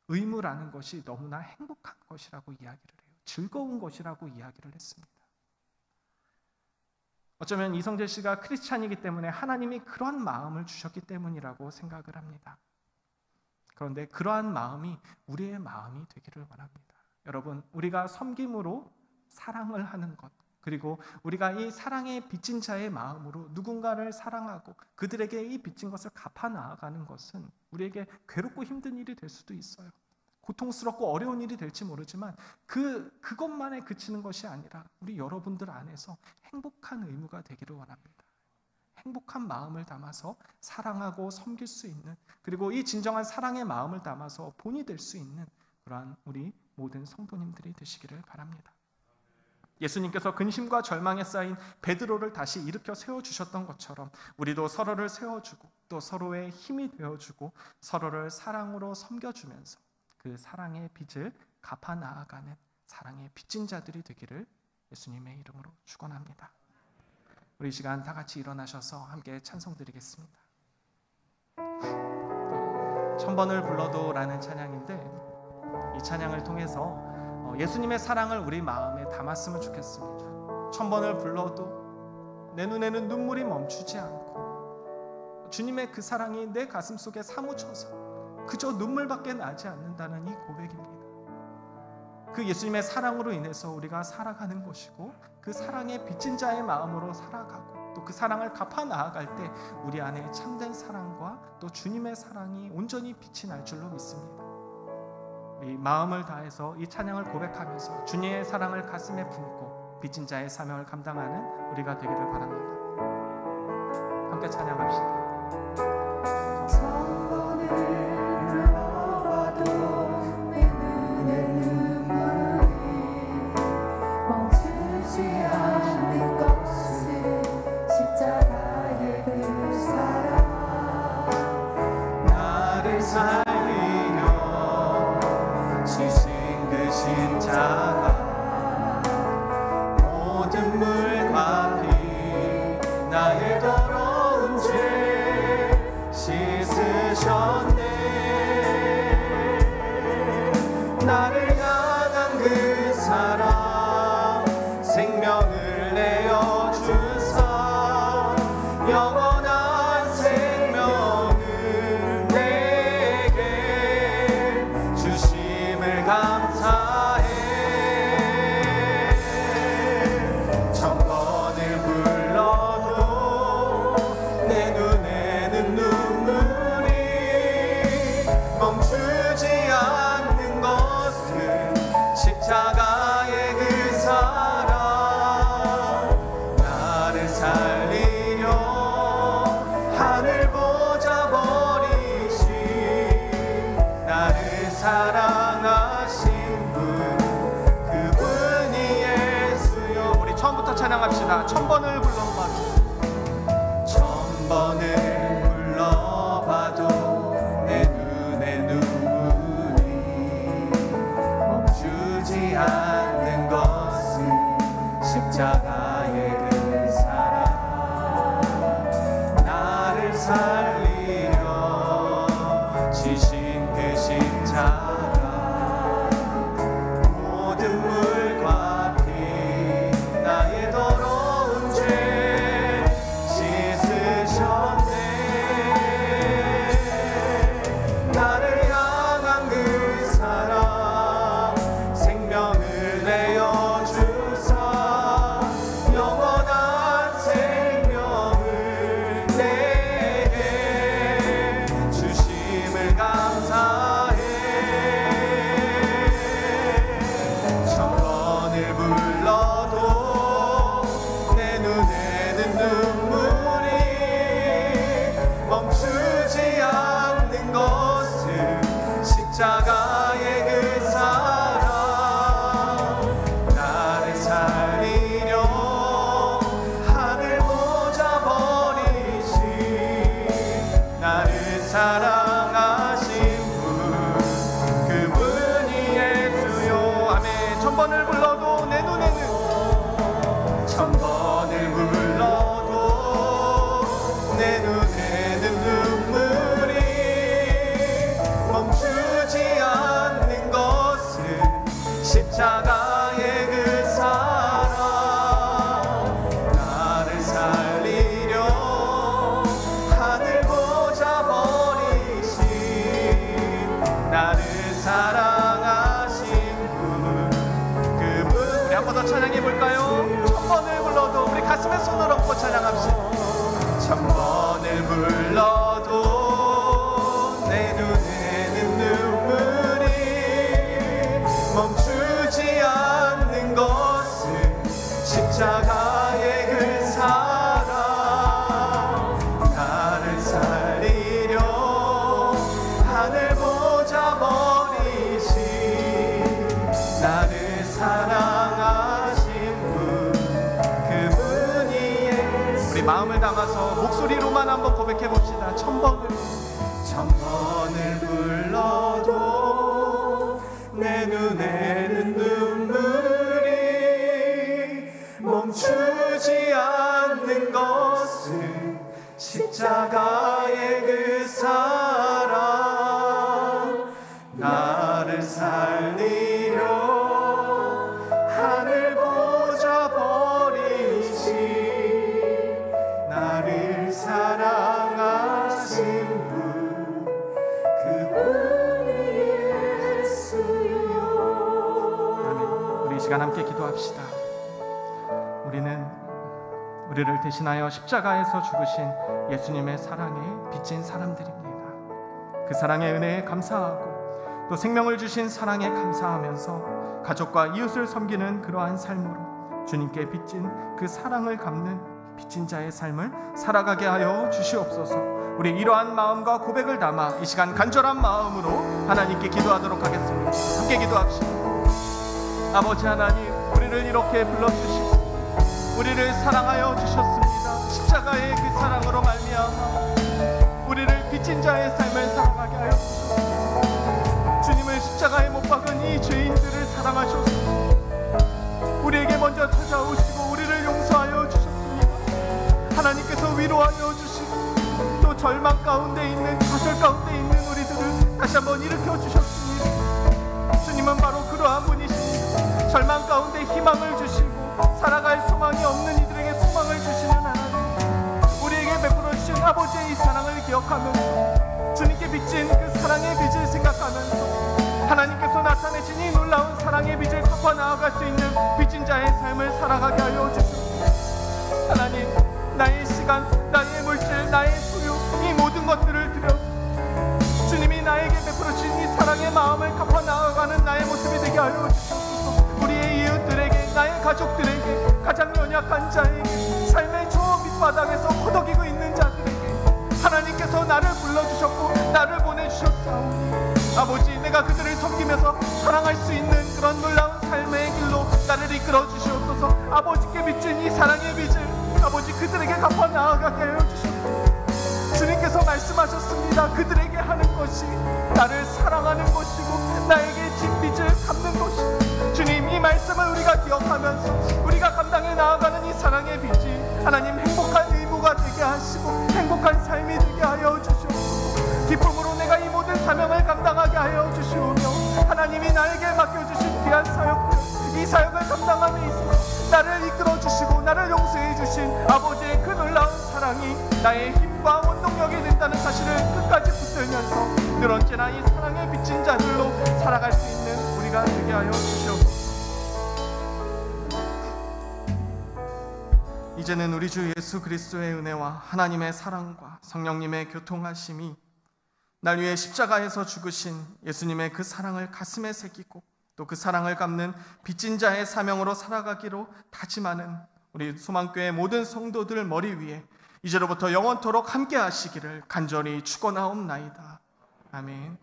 의무라는 것이 너무나 행복한 것이라고 이야기를 해요. 즐거운 것이라고 이야기를 했습니다. 어쩌면 이성재 씨가 크리스찬이기 때문에 하나님이 그러한 마음을 주셨기 때문이라고 생각을 합니다. 그런데 그러한 마음이 우리의 마음이 되기를 원합니다. 여러분, 우리가 섬김으로 사랑을 하는 것, 그리고 우리가 이 사랑의 빚진 자의 마음으로 누군가를 사랑하고 그들에게 이 빚진 것을 갚아 나아가는 것은 우리에게 괴롭고 힘든 일이 될 수도 있어요. 고통스럽고 어려운 일이 될지 모르지만 그것만에 그치는 것이 아니라 우리 여러분들 안에서 행복한 의무가 되기를 원합니다. 행복한 마음을 담아서 사랑하고 섬길 수 있는, 그리고 이 진정한 사랑의 마음을 담아서 본이 될 수 있는 그러한 우리 모든 성도님들이 되시기를 바랍니다. 예수님께서 근심과 절망에 쌓인 베드로를 다시 일으켜 세워주셨던 것처럼 우리도 서로를 세워주고 또 서로의 힘이 되어주고 서로를 사랑으로 섬겨주면서 그 사랑의 빚을 갚아 나아가는 사랑의 빚진 자들이 되기를 예수님의 이름으로 축원합니다. 우리 이 시간 다 같이 일어나셔서 함께 찬송 드리겠습니다. 천번을 불러도 라는 찬양인데, 이 찬양을 통해서 예수님의 사랑을 우리 마음에 담았으면 좋겠습니다. 천번을 불러도 내 눈에는 눈물이 멈추지 않고 주님의 그 사랑이 내 가슴 속에 사무쳐서 그저 눈물밖에 나지 않는다는 이 고백입니다. 그 예수님의 사랑으로 인해서 우리가 살아가는 것이고, 그 사랑의 빚진 자의 마음으로 살아가고 또 그 사랑을 갚아 나아갈 때 우리 안에 참된 사랑과 또 주님의 사랑이 온전히 빛이 날 줄로 믿습니다. 이 마음을 다해서 이 찬양을 고백하면서 주님의 사랑을 가슴에 품고 빚진 자의 사명을 감당하는 우리가 되기를 바랍니다. 함께 찬양합시다. 천번을 불러봐도 내 눈에 눈물이 멈추지 않는 것은 십자가의 그 사랑. 나를 살리려 지신 그 십자가 모든 물과 피 나의 더러운 죄 씻으셨네. 나를 향한 그 사랑 생명을 내어 주사 영원한 생명을 내게 주심을 감사해. 천번을 불러도 내 눈에는 눈물이 멈추지 않는 것은 십자가의 그 사랑. 나를 살리려 하늘 보자 버리신 나를 사랑하신 분, 그분이 예수요. 우리 처음부터 찬양합시다. 천번을 불러봐도 천번을 불러봐도 내 눈에 눈물이 멈추지 않는 것은 십자가의 그 사랑. 나를 살리려 지신 그 십자가 모든 물과 피 나의 더러운 죄 씻으셨네. 나를 향한 그 사랑 생명을 내어 주사 영원한 생명을 내게 주심을 감사해. 천번을 불러도 내 눈에는 눈물이 멈추지 않는 것은 십자가의 그 사랑. 나를 살리려 하늘 보자 버리신 나를 사랑하신 분, 그분이 예수요. 아멘. 천번을 불러도 내 눈에는 천번을 불러도 내 눈에는 눈물이 멈추지 않는 것은 십자가의 그 사랑. 나를 살리려 하늘 보자 버리신 나를 사랑하신 분, 그분. 우리 한 번 더 찬양해 볼까요? 천번을 불러도 우리 가슴에 손을 얹고 찬양합시다. 천번을 불러도 내 눈에는 눈물이 사랑하신 분 그분이 예수. 우리 마음을 담아서 목소리로만 한번 고백해 봅시다. 1000번을 불러도 내 눈에는 눈물이 멈추지 않는 것은 십자가의 그 사랑. 나를 살리려 하늘 보좌 버리시 나를 사랑하신 분 그분이 예수요. 우리 이 시간 함께 기도합시다. 우리를 대신하여 십자가에서 죽으신 예수님의 사랑에 빚진 사람들입니다. 그 사랑의 은혜에 감사하고 또 생명을 주신 사랑에 감사하면서 가족과 이웃을 섬기는 그러한 삶으로 주님께 빚진 그 사랑을 갚는 빚진 자의 삶을 살아가게 하여 주시옵소서. 우리 이러한 마음과 고백을 담아 이 시간 간절한 마음으로 하나님께 기도하도록 하겠습니다. 함께 기도합시다. 아버지 하나님, 우리를 이렇게 불러주시고 우리를 사랑하여 주셨습니다. 십자가의 그 사랑으로 말미암아 우리를 빚진 자의 삶을 살아가게 하여 주셨습니다. 주님을 십자가에 못 박은 이 죄인들을 사랑하셔서 우리에게 먼저 찾아오시고 우리를 용서하여 주셨습니다. 하나님께서 위로하여 주시고 또 절망 가운데 있는, 좌절 가운데 있는 우리들을 다시 한번 일으켜 주셨습니다. 주님은 바로 그러한 분이십니다. 절망 가운데 희망을 주시고 살아갈 소망이 없는 이들에게 소망을 주시는 하나님, 우리에게 베풀어 주신 아버지의 이 사랑을 기억하면서 주님께 빚진 그 사랑의 빚을 생각하면서 하나님께서 나타내신 이 놀라운 사랑의 빚을 갚아 나아갈 수 있는 빚진 자의 삶을 살아가게 하여 주십시오. 하나님, 나의 시간, 나의 물질, 나의 소유, 이 모든 것들을 드려 주님이 나에게 베풀어 주신 이 사랑의 마음을 갚아 나아가는 나의 모습이 되게 하여 주시옵소서. 우리의 이웃들에게, 나의 가족들에게, 가장 연약한 자에게, 삶의 저 밑바닥에서 허덕이고 있는 자들에게 하나님께서 나를 불러주셨고 나를 보내주셨사오니 아버지, 내가 그들을 섬기면서 사랑할 수 있는 그런 놀라운 삶의 길로 나를 이끌어 주시옵소서. 아버지께 빚진 이 사랑의 빚을 아버지 그들에게 갚아 나아가게 하여 주시옵소서. 주님께서 말씀하셨습니다. 그들에게 하는 것이 나를 사랑하는 것이고 나에게 진 빚을 갚는 것이다. 주님, 이 말씀을 우리가 기억하면서 우리가 감당해 나아가는 이 사랑의 빚이 하나님 행복한 의무가 되게 하시고 행복한 삶이 되게 하여 주시옵소서. 기쁨으로 내가 이 모든 사명을 감당하게 하여 주시오며 하나님이 나에게 맡겨주신 귀한 사역들, 이 사역을 감당함에 있어서 나를 이끌어 주시고 나를 용서해 주신 아버지의 그 놀라운 사랑이 나의 힘과 원동력이 된다는 사실을 끝까지 붙들면서 늘 언제나 이 사랑에 빚진 자들로 살아갈 수 있는 우리가 되게 하여 주시옵소서. 이제는 우리 주 예수 그리스도의 은혜와 하나님의 사랑과 성령님의 교통하심이 날 위해 십자가에서 죽으신 예수님의 그 사랑을 가슴에 새기고 또 그 사랑을 갚는 빚진 자의 사명으로 살아가기로 다짐하는 우리 소망교회 모든 성도들 머리 위에 이제로부터 영원토록 함께 하시기를 간절히 축원하옵나이다. 아멘.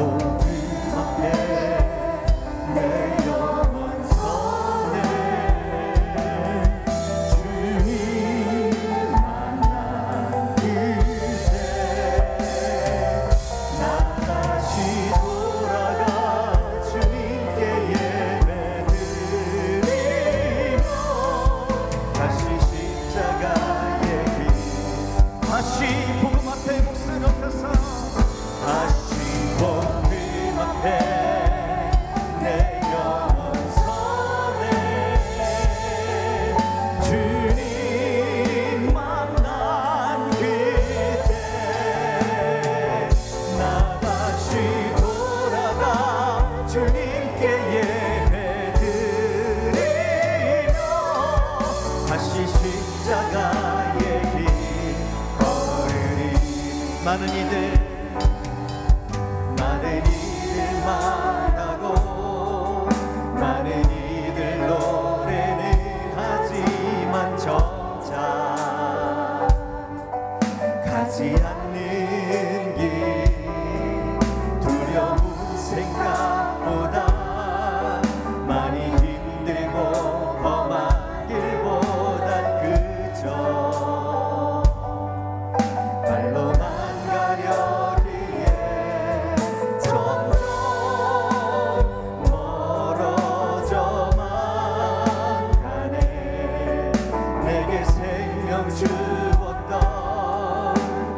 오 많은 이들 말하고 많은 이들 노래는 하지만 정작 가지 않는 길 두려운 생각보다 많이 힘들고 험한 길보단 그저 발로만 가려기에 점점 멀어져만 가네. 내게 생명 주었던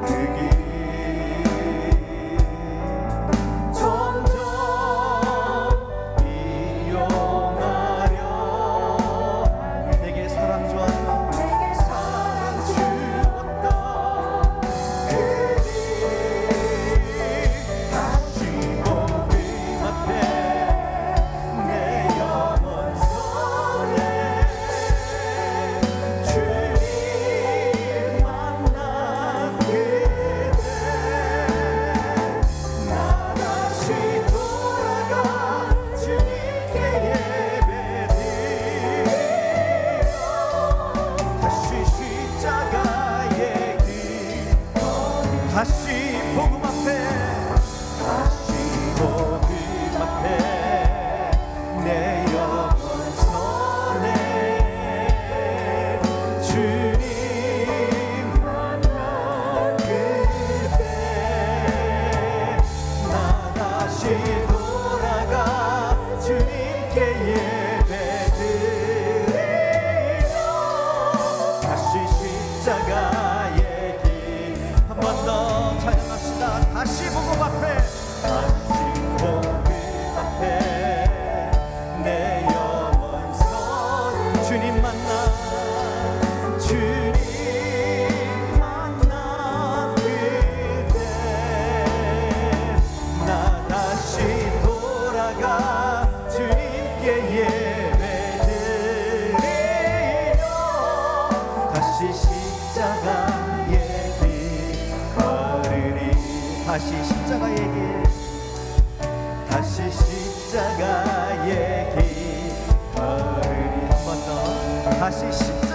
그 길 점점 이용하려 내게 사랑 주었던 다시 복음 앞에 내 영혼 손에 주님 만난 그대 나 다시 돌아가 주님께 예배드려 다시 십자가의 길 다시 복음 앞에 다시 복음 앞에 내 영혼 손에 주님 만난 그대 나 다시 돌아가 주님께 예배드려 다시 십자가의 길 한 번 더 찬양합시다. 다시 복음 앞에 다시 복음 앞에 내 영혼 손 주님 만나 주님 만나 그대 나 다시 돌아가 주님께 예배드려 다시 십자가의 길 걸으리 다시 십자가의 길 다시 십자가의 길 걸으리 한 번 더 다시 십자가의